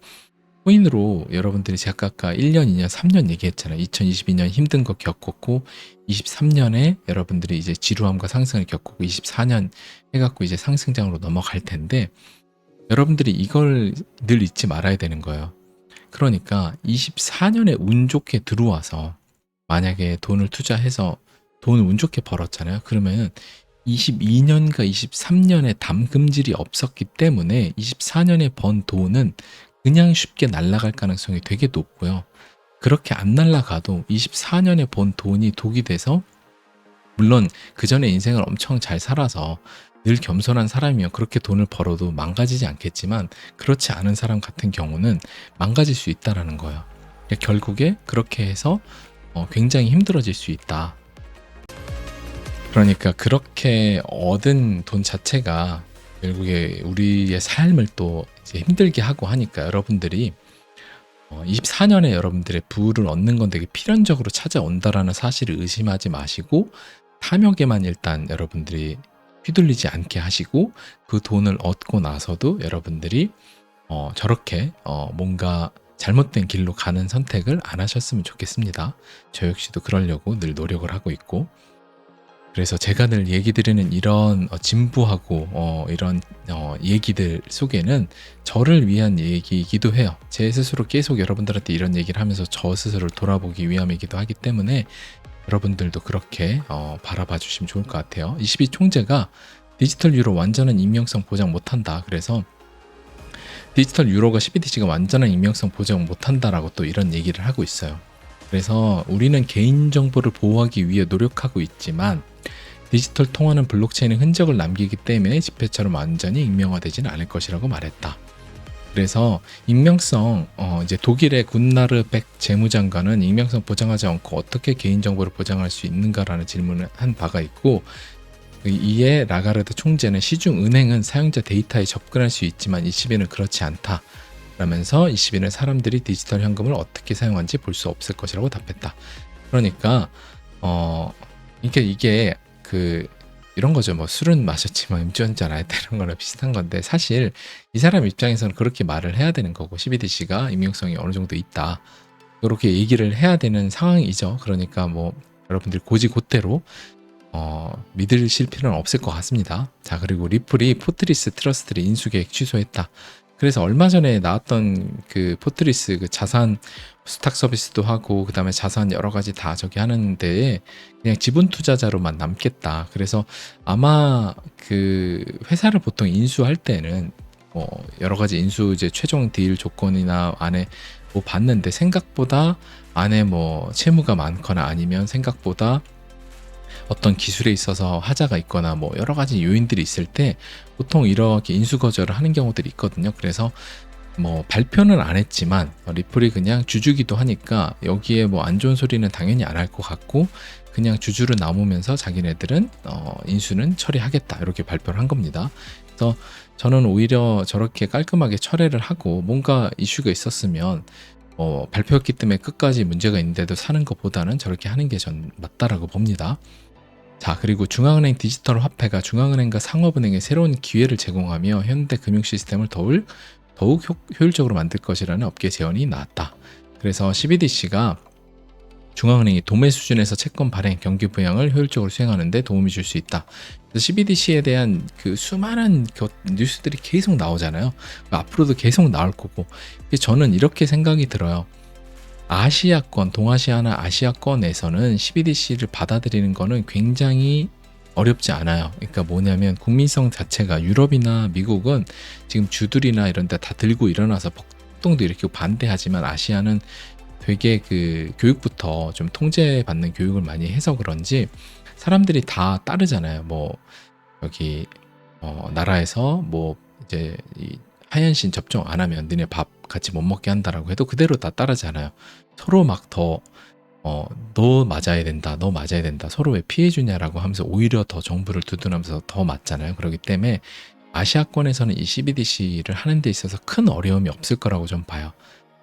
코인으로 여러분들이 제가 아까 1년, 2년, 3년 얘기했잖아요. 2022년 힘든 거 겪었고 23년에 여러분들이 이제 지루함과 상승을 겪고 24년 해갖고 이제 상승장으로 넘어갈 텐데, 여러분들이 이걸 늘 잊지 말아야 되는 거예요. 그러니까 24년에 운 좋게 들어와서 만약에 돈을 투자해서 돈을 운 좋게 벌었잖아요. 그러면 22년과 23년에 담금질이 없었기 때문에 24년에 번 돈은 그냥 쉽게 날아갈 가능성이 되게 높고요. 그렇게 안 날아가도 24년에 번 돈이 독이 돼서, 물론 그 전에 인생을 엄청 잘 살아서 늘 겸손한 사람이면 그렇게 돈을 벌어도 망가지지 않겠지만, 그렇지 않은 사람 같은 경우는 망가질 수 있다라는 거예요. 그러니까 결국에 그렇게 해서 굉장히 힘들어질 수 있다. 그러니까 그렇게 얻은 돈 자체가 결국에 우리의 삶을 또 이제 힘들게 하고 하니까, 여러분들이 24년에 여러분들의 부를 얻는 건 되게 필연적으로 찾아온다라는 사실을 의심하지 마시고 탐욕에만 일단 여러분들이 휘둘리지 않게 하시고, 그 돈을 얻고 나서도 여러분들이 저렇게 뭔가 잘못된 길로 가는 선택을 안 하셨으면 좋겠습니다. 저 역시도 그러려고 늘 노력을 하고 있고, 그래서 제가 늘 얘기 드리는 이런 진부하고 이런 얘기들 속에는 저를 위한 얘기이기도 해요. 제 스스로 계속 여러분들한테 이런 얘기를 하면서 저 스스로를 돌아보기 위함이기도 하기 때문에 여러분들도 그렇게 바라봐 주시면 좋을 것 같아요. 22 총재가 디지털 유로 완전한 익명성 보장 못한다. 그래서 디지털 유로가 CBDC가 완전한 익명성 보장 못한다라고 또 이런 얘기를 하고 있어요. 그래서 우리는 개인정보를 보호하기 위해 노력하고 있지만 디지털 통화는 블록체인의 흔적을 남기기 때문에 지폐처럼 완전히 익명화되지는 않을 것이라고 말했다. 그래서 익명성, 이제 독일의 군나르 백 재무장관은 익명성 보장하지 않고 어떻게 개인정보를 보장할 수 있는가라는 질문을 한 바가 있고, 이에 라가르드 총재는 시중은행은 사용자 데이터에 접근할 수 있지만 20일은 그렇지 않다 라면서 20일은 사람들이 디지털 현금을 어떻게 사용하는지 볼 수 없을 것이라고 답했다. 그러니까 이게 이런 거죠. 뭐 술은 마셨지만 음주운전 안 했다는 거랑 비슷한 건데, 사실 이 사람 입장에서는 그렇게 말을 해야 되는 거고, CBDC가 익명성이 어느 정도 있다, 그렇게 얘기를 해야 되는 상황이죠. 그러니까 뭐 여러분들 고지고대로 믿으실 필요는 없을 것 같습니다. 자, 그리고 리플이 포트리스 트러스트를 인수계획 취소했다. 그래서 얼마 전에 나왔던 그 포트리스 그 자산 스탁 서비스도 하고 그다음에 자산 여러 가지 다 저기 하는 데에 그냥 지분 투자자로만 남겠다. 그래서 아마 그 회사를 보통 인수할 때는 여러 가지 인수 이제 최종 딜 조건이나 안에 뭐 봤는데 생각보다 안에 뭐 채무가 많거나 아니면 생각보다 어떤 기술에 있어서 하자가 있거나 뭐 여러 가지 요인들이 있을 때 보통 이렇게 인수 거절을 하는 경우들이 있거든요. 그래서 뭐 발표는 안 했지만 리플이 그냥 주주기도 하니까 여기에 뭐 안 좋은 소리는 당연히 안 할 것 같고 그냥 주주로 남으면서 자기네들은 인수는 처리하겠다 이렇게 발표를 한 겁니다. 그래서 저는 오히려 저렇게 깔끔하게 철회를 하고 뭔가 이슈가 있었으면 발표했기 때문에 끝까지 문제가 있는데도 사는 것보다는 저렇게 하는 게 전 맞다라고 봅니다. 자, 그리고 중앙은행 디지털 화폐가 중앙은행과 상업은행에 새로운 기회를 제공하며 현대 금융 시스템을 더욱 효율적으로 만들 것이라는 업계 제언이 나왔다. 그래서 CBDC가 중앙은행이 도매 수준에서 채권 발행, 경기 부양을 효율적으로 수행하는 데 도움이 줄 수 있다. 그래서 CBDC에 대한 그 수많은 뉴스들이 계속 나오잖아요. 앞으로도 계속 나올 거고. 저는 이렇게 생각이 들어요. 아시아권, 동아시아나 아시아권에서는 CBDC를 받아들이는 거는 굉장히 어렵지 않아요. 그러니까 뭐냐면 국민성 자체가 유럽이나 미국은 지금 주들이나 이런 데 다 들고 일어나서 폭동도 일으키고 반대하지만 아시아는 되게 그 교육부터 좀 통제받는 교육을 많이 해서 그런지 사람들이 다 따르잖아요. 뭐 여기 나라에서 뭐 이제 이 하얀신 접종 안 하면 너네 밥 같이 못 먹게 한다라고 해도 그대로 다 따르잖아요. 서로 막 더 너 맞아야 된다, 너 맞아야 된다, 서로 왜 피해 주냐라고 하면서 오히려 더 정부를 두둔하면서 더 맞잖아요. 그렇기 때문에 아시아권에서는 이 CBDC를 하는 데 있어서 큰 어려움이 없을 거라고 좀 봐요.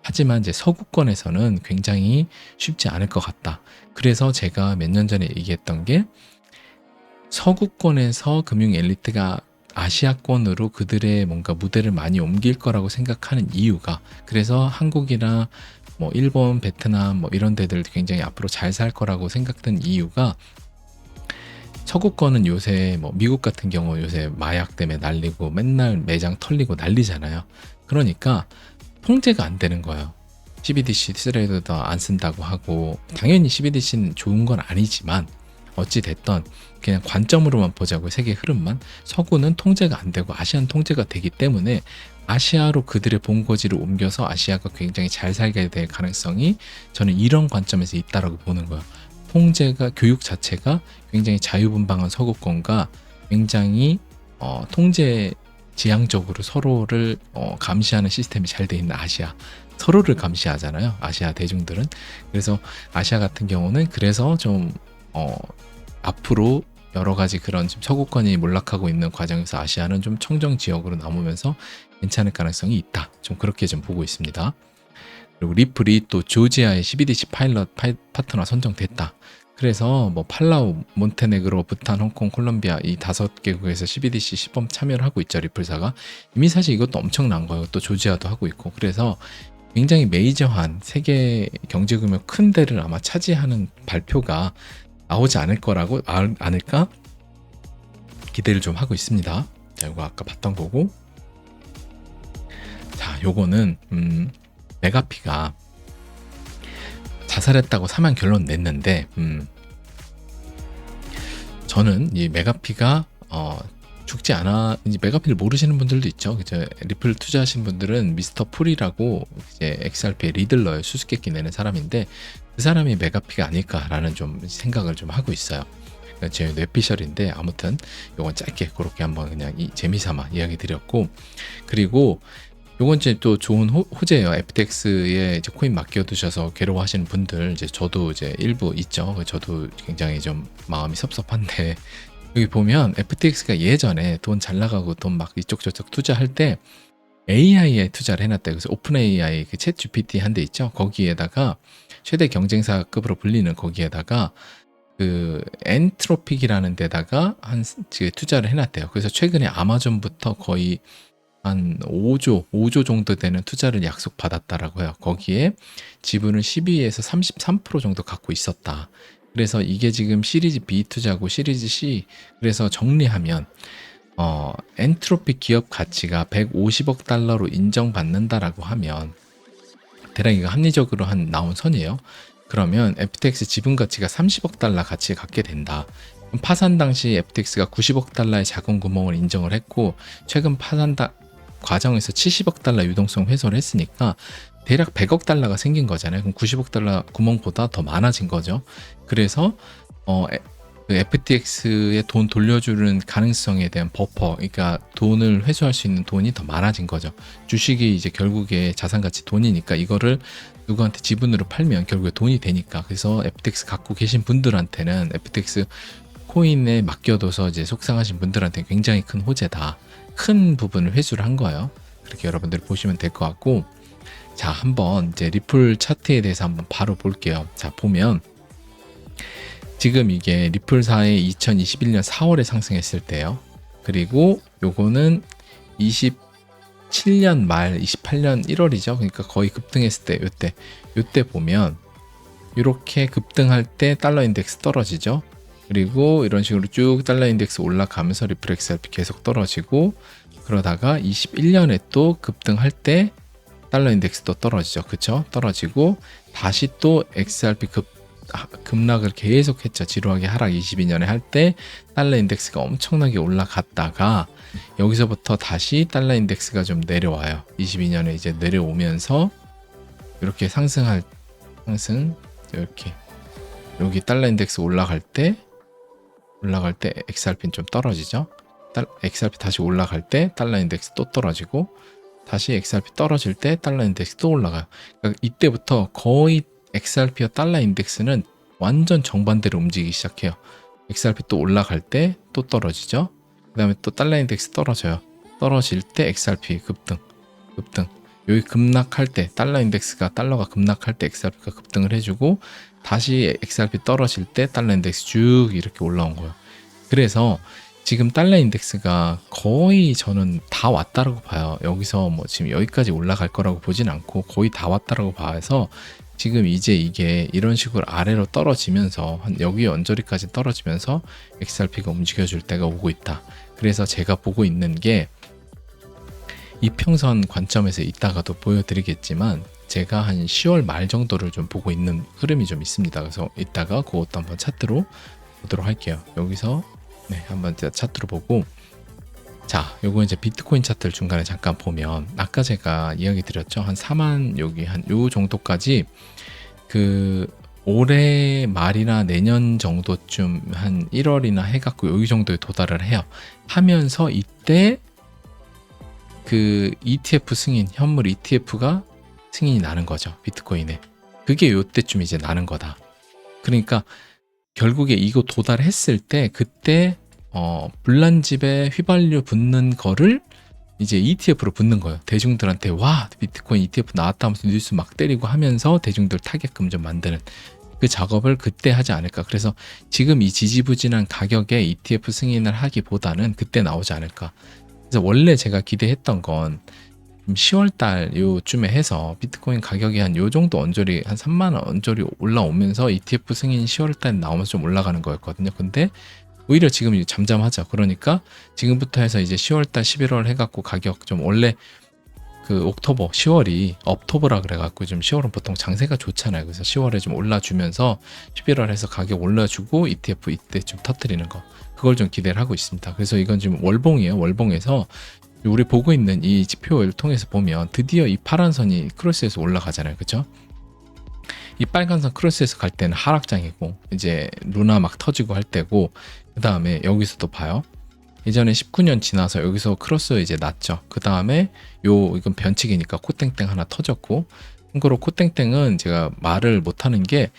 하지만 이제 서구권에서는 굉장히 쉽지 않을 것 같다. 그래서 제가 몇 년 전에 얘기했던 게 서구권에서 금융 엘리트가 아시아권으로 그들의 뭔가 무대를 많이 옮길 거라고 생각하는 이유가 그래서 한국이나 뭐 일본, 베트남 뭐 이런 데들 굉장히 앞으로 잘 살 거라고 생각된 이유가 서구권은 요새 뭐 미국 같은 경우 요새 마약 때문에 난리고 맨날 매장 털리고 난리잖아요. 그러니까 통제가 안 되는 거예요. CBDC 트레이더도 안 쓴다고 하고 당연히 CBDC는 좋은 건 아니지만 어찌 됐던 그냥 관점으로만 보자고 세계 흐름만 서구는 통제가 안 되고 아시아는 통제가 되기 때문에 아시아로 그들의 본거지를 옮겨서 아시아가 굉장히 잘 살게 될 가능성이 저는 이런 관점에서 있다라고 보는 거예요. 통제가 교육 자체가 굉장히 자유분방한 서구권과 굉장히 통제 지향적으로 서로를 감시하는 시스템이 잘 돼 있는 아시아 서로를 감시하잖아요. 아시아 대중들은. 그래서 아시아 같은 경우는 그래서 좀 앞으로 여러 가지 그런 지금 서구권이 몰락하고 있는 과정에서 아시아는 좀 청정 지역으로 남으면서 괜찮을 가능성이 있다. 좀 그렇게 좀 보고 있습니다. 그리고 리플이 또 조지아의 CBDC 파일럿 파트너 선정됐다. 그래서 뭐 팔라우, 몬테네그로, 부탄, 홍콩, 콜롬비아 이 5개국에서 CBDC 시범 참여를 하고 있죠. 리플사가. 이미 사실 이것도 엄청난 거예요. 또 조지아도 하고 있고. 그래서 굉장히 메이저한 세계 경제금융 큰 데를 아마 차지하는 발표가 나오지 않을까 기대를 좀 하고 있습니다. 자, 이거 아까 봤던 거고. 자, 요거는 메가피가 자살했다고 사망 결론 냈는데 저는 이 메가피가 죽지 않아. 이제 메가피를 모르시는 분들도 있죠. 그죠? 리플 투자하신 분들은 미스터 풀이라고 이제 XRP의 리들러의 수수께끼 내는 사람인데 그 사람이 메가피가 아닐까라는 좀 생각을 좀 하고 있어요. 제 뇌피셜인데 아무튼 요건 짧게 그렇게 한번 그냥 재미삼아 이야기 드렸고 그리고 요건 이제 또 좋은 호재예요. FTX에 이제 코인 맡겨두셔서 괴로워하시는 분들 이제 저도 이제 일부 있죠. 저도 굉장히 좀 마음이 섭섭한데 여기 보면 FTX가 예전에 돈 잘 나가고 돈 막 이쪽 저쪽 투자할 때 AI에 투자를 해놨대요. 그래서 오픈 AI 그 챗 GPT 한 대 있죠. 거기에다가 최대 경쟁사급으로 불리는 거기에다가 그 엔트로픽이라는 데다가 투자를 해놨대요. 그래서 최근에 아마존부터 거의 한 5조 정도 되는 투자를 약속받았다라고 해요. 거기에 지분을 12에서 33% 정도 갖고 있었다. 그래서 이게 지금 시리즈 B 투자고 시리즈 C 그래서 정리하면 엔트로피 기업 가치가 150억 달러로 인정받는다라고 하면 대략 이거 합리적으로 나온 선이에요. 그러면 FTX 지분 가치가 30억 달러 가치를 갖게 된다. 파산 당시 FTX가 90억 달러의 자금 구멍을 인정을 했고 최근 파산 과정에서 70억 달러 유동성 회수를 했으니까 대략 100억 달러가 생긴 거잖아요. 그럼 90억 달러 구멍보다 더 많아진 거죠. 그래서 그 FTX에 돈 돌려주는 가능성에 대한 버퍼, 그러니까 돈을 회수할 수 있는 돈이 더 많아진 거죠. 주식이 이제 결국에 자산가치 돈이니까 이거를 누구한테 지분으로 팔면 결국에 돈이 되니까. 그래서 FTX 갖고 계신 분들한테는 FTX 코인에 맡겨둬서 이제 속상하신 분들한테 굉장히 큰 호재다. 큰 부분을 회수를 한 거예요. 그렇게 여러분들 보시면 될 것 같고, 자, 한번 이제 리플 차트에 대해서 한번 바로 볼게요. 자, 보면 지금 이게 리플사의 2021년 4월에 상승했을 때요. 그리고 요거는 27년 말 28년 1월이죠. 그러니까 거의 급등했을 때 요때 보면 이렇게 급등할 때 달러 인덱스 떨어지죠. 그리고 이런 식으로 쭉 달러 인덱스 올라가면서 리플 XRP 계속 떨어지고, 그러다가 21년에 또 급등할 때 달러 인덱스도 떨어지죠. 그쵸? 떨어지고 다시 또 XRP 급락을 계속했죠. 지루하게 하락 22년에 할 때 달러 인덱스가 엄청나게 올라갔다가 여기서부터 다시 달러 인덱스가 좀 내려와요. 22년에 이제 내려오면서 이렇게 상승 이렇게 여기 달러 인덱스 올라갈 때 XRP는 좀 떨어지죠. XRP 다시 올라갈 때 달러 인덱스 또 떨어지고 다시 XRP 떨어질 때 달러 인덱스 또 올라가요. 그러니까 이때부터 거의 XRP와 달러 인덱스는 완전 정반대로 움직이기 시작해요. XRP 또 올라갈 때 또 떨어지죠. 그 다음에 또 달러 인덱스 떨어져요. 떨어질 때 XRP 급등. 여기 급락할 때 달러가 급락할 때 XRP가 급등을 해주고 다시 XRP 떨어질 때 달러 인덱스 쭉 이렇게 올라온 거예요. 그래서 지금 달러 인덱스가 거의 저는 다 왔다라고 봐요. 여기서 뭐 지금 여기까지 올라갈 거라고 보진 않고 거의 다 왔다라고 봐서 지금 이제 이게 이런 식으로 아래로 떨어지면서 한 여기 언저리까지 떨어지면서 XRP가 움직여줄 때가 오고 있다. 그래서 제가 보고 있는 게 이평선 관점에서 이따가도 보여드리겠지만 제가 한 10월 말 정도를 좀 보고 있는 흐름이 좀 있습니다. 그래서 이따가 그것도 한번 차트로 보도록 할게요. 여기서 한번 차트로 보고, 자, 요거 이제 비트코인 차트를 중간에 잠깐 보면 아까 제가 이야기 드렸죠. 한 4만 여기 한 요 정도까지 그 올해 말이나 내년 정도쯤 한 1월이나 해갖고 여기 정도에 도달을 해요. 하면서 이때 그 ETF 승인, 현물 ETF가 승인이 나는 거죠. 비트코인에. 그게 요때쯤 이제 나는 거다. 그러니까 결국에 이거 도달했을 때 그때 불난집에 휘발유 붓는 거를 이제 ETF로 붓는 거예요. 대중들한테 와 비트코인 ETF 나왔다 하면서 뉴스 막 때리고 하면서 대중들 타겟금 좀 만드는 그 작업을 그때 하지 않을까. 그래서 지금 이 지지부진한 가격에 ETF 승인을 하기보다는 그때 나오지 않을까. 그래서 원래 제가 기대했던 건 10월 달 요쯤에 해서 비트코인 가격이 한 요 정도 언저리 한 3만 원 언저리 올라오면서 ETF 승인 10월 달 나오면서 좀 올라가는 거였거든요. 근데 오히려 지금 잠잠하죠. 그러니까 지금부터 해서 이제 10월 달 11월 해갖고 가격 좀 원래 그 옥토버 10월이 업토버라 그래갖고 좀 10월은 보통 장세가 좋잖아요. 그래서 10월에 좀 올라주면서 11월 해서 가격 올려주고 ETF 이때 좀 터뜨리는 거, 그걸 좀 기대를 하고 있습니다. 그래서 이건 지금 월봉이에요. 월봉에서 우리 보고 있는 이 지표를 통해서 보면 드디어 이 파란 선이 크로스에서 올라가잖아요. 그렇죠? 이 빨간 선 크로스에서 갈 때는 하락장이고 이제 루나 막 터지고 할 때고, 그 다음에 여기서도 봐요. 예전에 19년 지나서 여기서 크로스 이제 났죠. 그 다음에 이건 변칙이니까 코땡땡 하나 터졌고, 참고로 코땡땡은 제가 말을 못하는 게,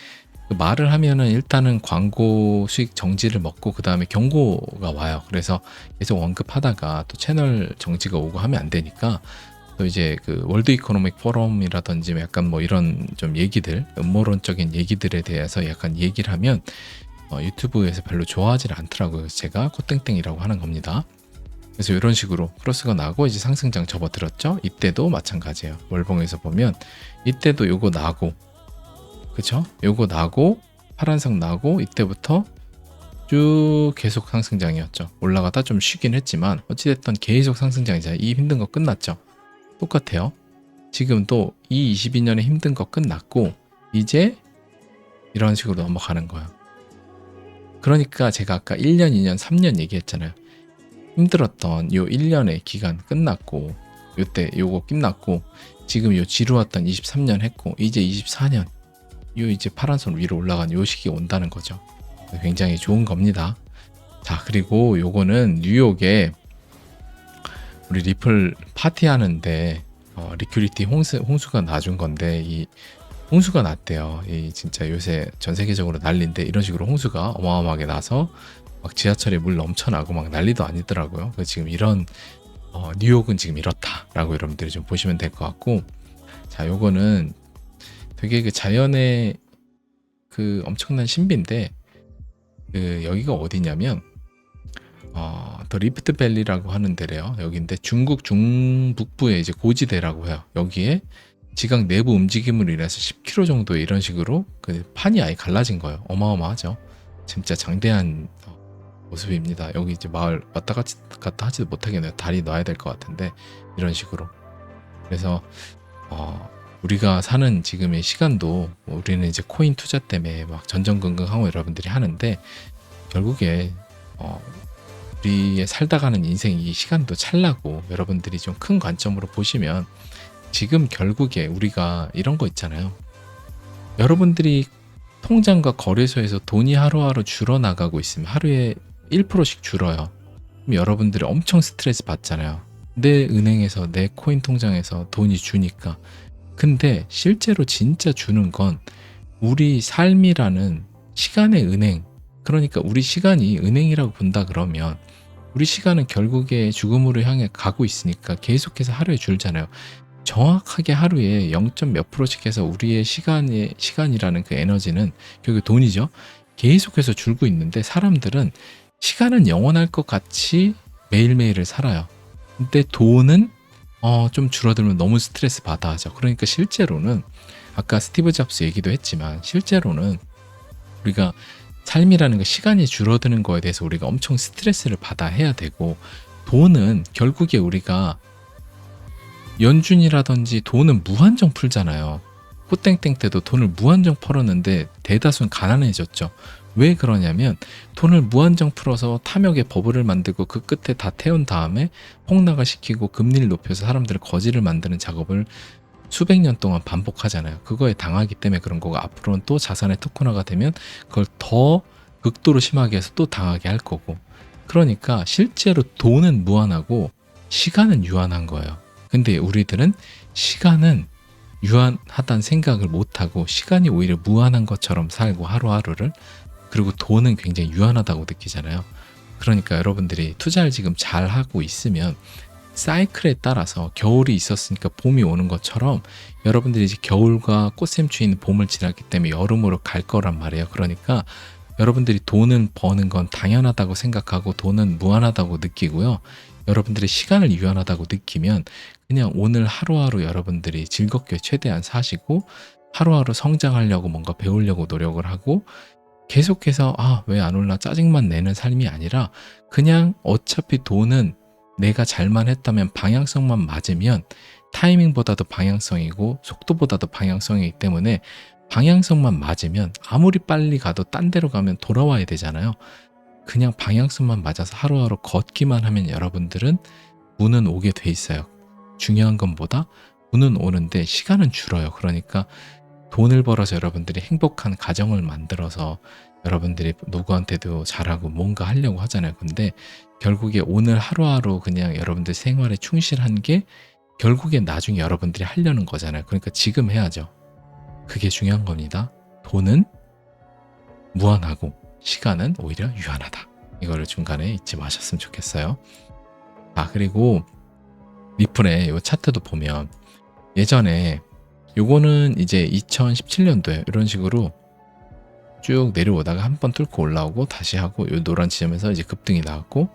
그 말을 하면은 일단은 광고 수익 정지를 먹고 그 다음에 경고가 와요. 그래서 계속 언급하다가 또 채널 정지가 오고 하면 안 되니까, 또 이제 그 월드 이코노믹 포럼이라든지 약간 뭐 이런 좀 얘기들, 음모론적인 얘기들에 대해서 약간 얘기를 하면 유튜브에서 별로 좋아하지 않더라고요. 그래서 제가 코땡땡이라고 하는 겁니다. 그래서 이런 식으로 크로스가 나고 이제 상승장 접어들었죠. 이때도 마찬가지예요. 월봉에서 보면 이때도 요거 나고, 그쵸? 요거 나고 파란색 나고 이때부터 쭉 계속 상승장이었죠. 올라가다 좀 쉬긴 했지만 어찌됐든 계속 상승장이잖아요. 이 힘든 거 끝났죠. 똑같아요. 지금 또 이 22년에 힘든 거 끝났고 이제 이런 식으로 넘어가는 거예요. 그러니까 제가 아까 1년, 2년, 3년 얘기했잖아요. 힘들었던 요 1년의 기간 끝났고 요때 요거 끝났고 지금 요 지루웠던 23년 했고 이제 24년 요 이제 파란 선 위로 올라간 요 시기 온다는 거죠. 굉장히 좋은 겁니다. 자, 그리고 요거는 뉴욕에 우리 리플 파티하는데 리큐리티 홍수가 나준 건데 이 홍수가 났대요. 이 진짜 요새 전 세계적으로 난리인데 이런 식으로 홍수가 어마어마하게 나서 막 지하철에 물 넘쳐나고 막 난리도 아니더라고요. 그래서 지금 이런 뉴욕은 지금 이렇다라고 여러분들이 좀 보시면 될 것 같고, 자, 요거는 되게 그 자연의 그 엄청난 신비인데 그 여기가 어디냐면 더 리프트 밸리라고 하는 데래요. 여기인데 중국 중북부의 이제 고지대라고 해요. 여기에 지각 내부 움직임으로 인해서 10km 정도의 이런 식으로 그 판이 아예 갈라진 거예요. 어마어마하죠. 진짜 장대한 모습입니다. 여기 이제 마을 왔다 갔다 하지도 못하겠네요. 다리 놔야 될 것 같은데 이런 식으로. 그래서 우리가 사는 지금의 시간도 우리는 이제 코인 투자 때문에 막 전전긍긍하고 여러분들이 하는데 결국에 우리의 살다 가는 인생 이 시간도 찰나고 여러분들이 좀 큰 관점으로 보시면 지금 결국에 우리가 이런 거 있잖아요. 여러분들이 통장과 거래소에서 돈이 하루하루 줄어나가고 있으면 하루에 1%씩 줄어요. 그럼 여러분들이 엄청 스트레스 받잖아요. 내 은행에서 내 코인 통장에서 돈이 주니까. 근데 실제로 진짜 주는 건 우리 삶이라는 시간의 은행, 그러니까 우리 시간이 은행이라고 본다 그러면 우리 시간은 결국에 죽음으로 향해 가고 있으니까 계속해서 하루에 줄잖아요. 정확하게 하루에 0. 몇 %씩 해서 우리의 시간이라는 그 에너지는 결국 돈이죠. 계속해서 줄고 있는데 사람들은 시간은 영원할 것 같이 매일매일을 살아요. 근데 돈은 좀 줄어들면 너무 스트레스 받아 하죠. 그러니까 실제로는 아까 스티브 잡스 얘기도 했지만 실제로는 우리가 삶이라는 거 시간이 줄어드는 거에 대해서 우리가 엄청 스트레스를 받아 해야 되고 돈은 결국에 우리가 연준이라든지 돈은 무한정 풀잖아요. 호땡땡 때도 돈을 무한정 풀었는데 대다수는 가난해졌죠. 왜 그러냐면 돈을 무한정 풀어서 탐욕의 버블을 만들고 그 끝에 다 태운 다음에 폭락을 시키고 금리를 높여서 사람들을 거지를 만드는 작업을 수백 년 동안 반복하잖아요. 그거에 당하기 때문에 그런 거고 앞으로는 또 자산의 특권화가 되면 그걸 더 극도로 심하게 해서 또 당하게 할 거고. 그러니까 실제로 돈은 무한하고 시간은 유한한 거예요. 근데 우리들은 시간은 유한하다는 생각을 못하고 시간이 오히려 무한한 것처럼 살고 하루하루를, 그리고 돈은 굉장히 유한하다고 느끼잖아요. 그러니까 여러분들이 투자를 지금 잘 하고 있으면 사이클에 따라서 겨울이 있었으니까 봄이 오는 것처럼 여러분들이 이제 겨울과 꽃샘추위는 봄을 지났기 때문에 여름으로 갈 거란 말이에요. 그러니까 여러분들이 돈을 버는 건 당연하다고 생각하고 돈은 무한하다고 느끼고요. 여러분들이 시간을 유한하다고 느끼면 그냥 오늘 하루하루 여러분들이 즐겁게 최대한 사시고 하루하루 성장하려고 뭔가 배우려고 노력을 하고 계속해서 왜 안 올라 짜증만 내는 삶이 아니라 그냥 어차피 돈은 내가 잘만 했다면 방향성만 맞으면 타이밍보다도 방향성이고 속도보다도 방향성이기 때문에 방향성만 맞으면 아무리 빨리 가도 딴 데로 가면 돌아와야 되잖아요. 그냥 방향성만 맞아서 하루하루 걷기만 하면 여러분들은 운은 오게 돼 있어요. 중요한 것보다 운은 오는데 시간은 줄어요. 그러니까 돈을 벌어서 여러분들이 행복한 가정을 만들어서 여러분들이 누구한테도 잘하고 뭔가 하려고 하잖아요. 근데 결국에 오늘 하루하루 그냥 여러분들 생활에 충실한 게 결국에 나중에 여러분들이 하려는 거잖아요. 그러니까 지금 해야죠. 그게 중요한 겁니다. 돈은 무한하고 시간은 오히려 유한하다. 이거를 중간에 잊지 마셨으면 좋겠어요. 그리고 리플의 이 차트도 보면 예전에 요거는 이제 2017년도에 이런 식으로 쭉 내려오다가 한 번 뚫고 올라오고 다시 하고 요 노란 지점에서 이제 급등이 나왔고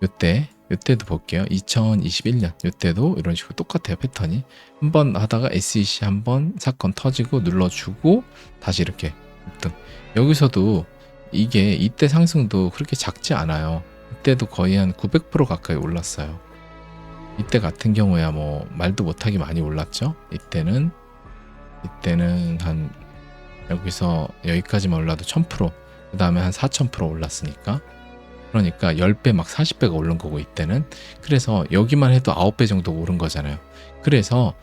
요때도 볼게요. 2021년 요때도 이런 식으로 똑같아요. 패턴이 한 번 하다가 SEC 한 번 사건 터지고 눌러주고 다시 이렇게 급등. 여기서도 이게 이때 상승도 그렇게 작지 않아요. 이때도 거의 한 900% 가까이 올랐어요. 이때 같은 경우야 뭐 말도 못하게 많이 올랐죠. 이때는 한 여기서 여기까지만 올라도 1000%, 그 다음에 한 4000% 올랐으니까, 그러니까 10배 막 40배가 오른 거고 이때는. 그래서 여기만 해도 9배 정도 오른 거잖아요. 그래서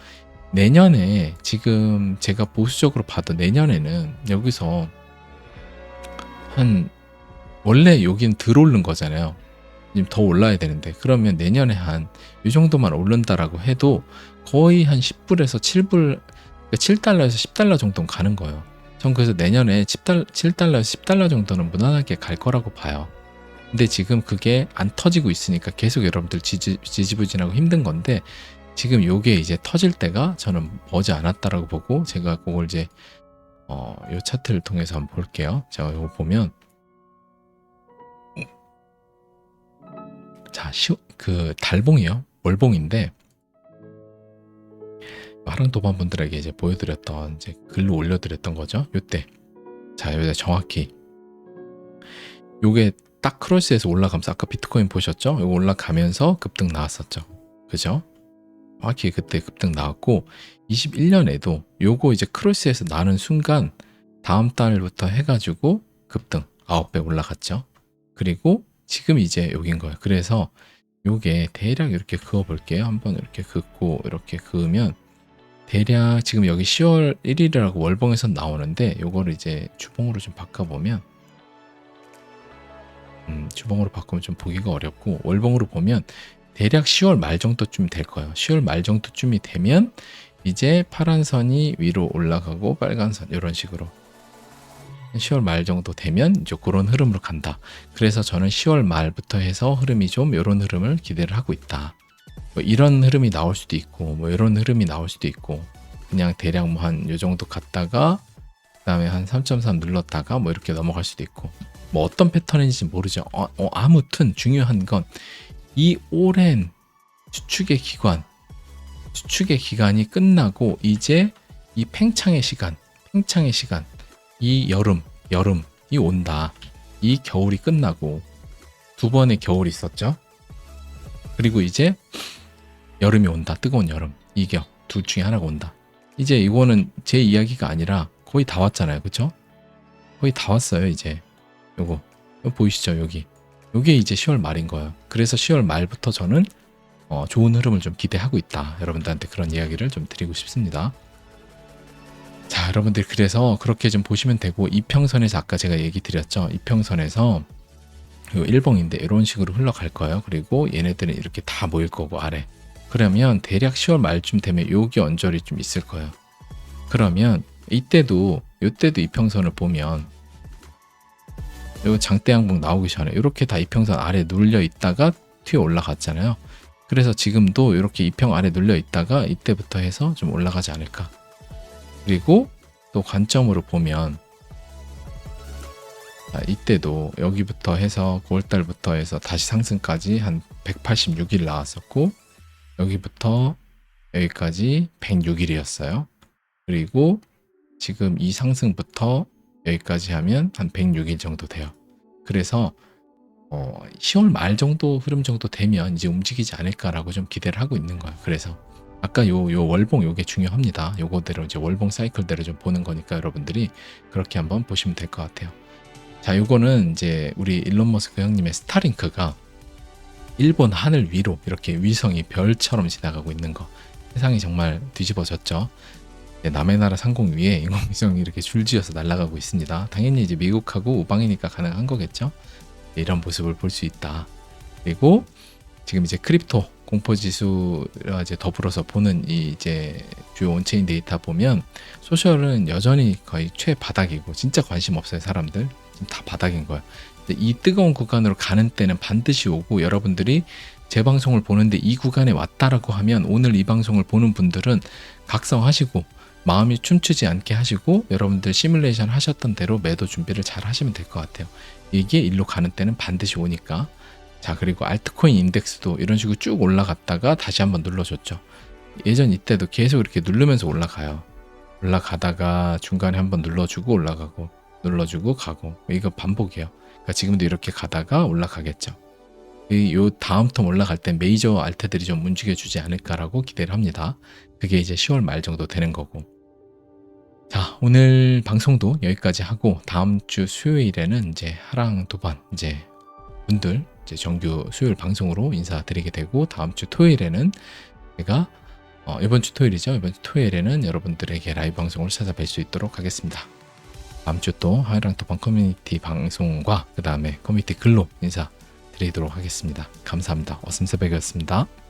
내년에 지금 제가 보수적으로 봐도 내년에는 여기서 한, 원래 여긴 덜 오른 거잖아요. 지금 더 올라야 되는데, 그러면 내년에 한 이 정도만 오른다라고 해도 거의 한 10불에서 7불, 7달러에서 10달러 정도는 가는 거예요. 전 그래서 내년에 7달러에서 10달러 정도는 무난하게 갈 거라고 봐요. 근데 지금 그게 안 터지고 있으니까 계속 여러분들 지지부진하고 힘든 건데, 지금 요게 이제 터질 때가 저는 머지 않았다라고 보고, 제가 그걸 이제 요 차트를 통해서 한번 볼게요. 제가 이거 보면, 자, 그 달봉이요, 월봉인데, 하랑도반 분들에게 이제 보여드렸던, 이제 글로 올려드렸던 거죠. 요때. 자, 요때 정확히 요게 딱 크로스에서 올라가면서, 아까 비트코인 보셨죠? 요거 올라가면서 급등 나왔었죠. 그죠? 정확히 그때 급등 나왔고, 21년에도 요거 이제 크로스에서 나는 순간 다음 달부터 해가지고 급등 9배 올라갔죠. 그리고 지금 이제 여긴 거예요. 그래서 요게 대략 이렇게 그어 볼게요. 한번 이렇게 긋고 이렇게 그으면 대략 지금 여기 10월 1일이라고 월봉에서 나오는데, 요거를 이제 주봉으로 좀 바꿔보면, 주봉으로 바꾸면 좀 보기가 어렵고, 월봉으로 보면 대략 10월 말 정도쯤 될 거예요. 10월 말 정도쯤이 되면 이제 파란 선이 위로 올라가고 빨간 선, 이런 식으로 10월 말 정도 되면 이제 그런 흐름으로 간다. 그래서 저는 10월 말부터 해서 흐름이 좀 이런 흐름을 기대를 하고 있다. 뭐 이런 흐름이 나올 수도 있고, 뭐 이런 흐름이 나올 수도 있고, 그냥 대략 뭐 한 요 정도 갔다가 그다음에 한 3.3 눌렀다가 뭐 이렇게 넘어갈 수도 있고, 뭐 어떤 패턴인지 모르죠. 아무튼 중요한 건 이 오랜 수축의 기간이 끝나고 이제 이 팽창의 시간, 이 여름이 온다. 이 겨울이 끝나고 두 번의 겨울이 있었죠. 그리고 이제 여름이 온다. 뜨거운 여름. 이겨. 둘 중에 하나가 온다. 이제 이거는 제 이야기가 아니라 거의 다 왔잖아요. 그쵸? 거의 다 왔어요. 이제 요거 보이시죠? 요게 이제 10월 말인 거예요. 그래서 10월 말부터 저는 좋은 흐름을 좀 기대하고 있다. 여러분들한테 그런 이야기를 좀 드리고 싶습니다. 자, 여러분들 그래서 그렇게 좀 보시면 되고, 이평선에서 아까 제가 얘기 드렸죠. 이평선에서 요 일봉인데 이런 식으로 흘러갈 거예요. 그리고 얘네들은 이렇게 다 모일 거고 아래. 그러면 대략 10월 말쯤 되면 여기 언저리 좀 있을 거예요. 그러면 요때도 이평선을 보면, 요 장대 양봉 나오기 전에 이렇게 다 이평선 아래 눌려 있다가 튀어 올라갔잖아요. 그래서 지금도 이렇게 이평 아래 눌려 있다가 이때부터 해서 좀 올라가지 않을까. 그리고 또 관점으로 보면, 이때도 여기부터 해서 9월달부터 해서 다시 상승까지 한 186일 나왔었고, 여기부터 여기까지 106일이었어요. 그리고 지금 이 상승부터 여기까지 하면 한 106일 정도 돼요. 그래서 10월 말 정도 흐름 정도 되면 이제 움직이지 않을까라고 좀 기대를 하고 있는 거예요. 그래서 아까 요 월봉 요게 중요합니다. 요거대로 이제 월봉 사이클대로 좀 보는 거니까 여러분들이 그렇게 한번 보시면 될 것 같아요. 자, 요거는 이제 우리 일론 머스크 형님의 스타링크가 일본 하늘 위로 이렇게 위성이 별처럼 지나가고 있는 거. 세상이 정말 뒤집어졌죠. 남의 나라 상공위에 인공위성이 이렇게 줄지어서 날아가고 있습니다. 당연히 이제 미국하고 우방이니까 가능한 거겠죠. 이런 모습을 볼 수 있다. 그리고 지금 이제 크립토 공포지수와 이제 더불어서 보는 이 이제 주요 온체인 데이터 보면, 소셜은 여전히 거의 최바닥이고 진짜 관심 없어요. 사람들 지금 다 바닥인 거예요. 이 뜨거운 구간으로 가는 때는 반드시 오고, 여러분들이 제 방송을 보는데 이 구간에 왔다라고 하면 오늘 이 방송을 보는 분들은 각성하시고 마음이 춤추지 않게 하시고, 여러분들 시뮬레이션 하셨던 대로 매도 준비를 잘 하시면 될 것 같아요. 이게 일로 가는 때는 반드시 오니까. 자, 그리고 알트코인 인덱스도 이런 식으로 쭉 올라갔다가 다시 한번 눌러줬죠. 예전 이때도 계속 이렇게 누르면서 올라가요. 올라가다가 중간에 한번 눌러주고 올라가고, 눌러주고 가고 이거 반복이에요. 그러니까 지금도 이렇게 가다가 올라가겠죠. 요 다음 텀 올라갈 때 메이저 알트들이 좀 움직여주지 않을까라고 기대를 합니다. 그게 이제 10월 말 정도 되는 거고. 자, 오늘 방송도 여기까지 하고 다음 주 수요일에는 이제 하랑 도반 이제 분들 이제 정규 수요일 방송으로 인사드리게 되고, 다음 주 토요일에는 제가 이번 주 토요일이죠. 이번 주 토요일에는 여러분들에게 라이브 방송을 찾아뵐 수 있도록 하겠습니다. 다음 주 또 하이랑 도반 커뮤니티 방송과 그 다음에 커뮤니티 글로 인사드리도록 하겠습니다. 감사합니다. 어슴새백이었습니다.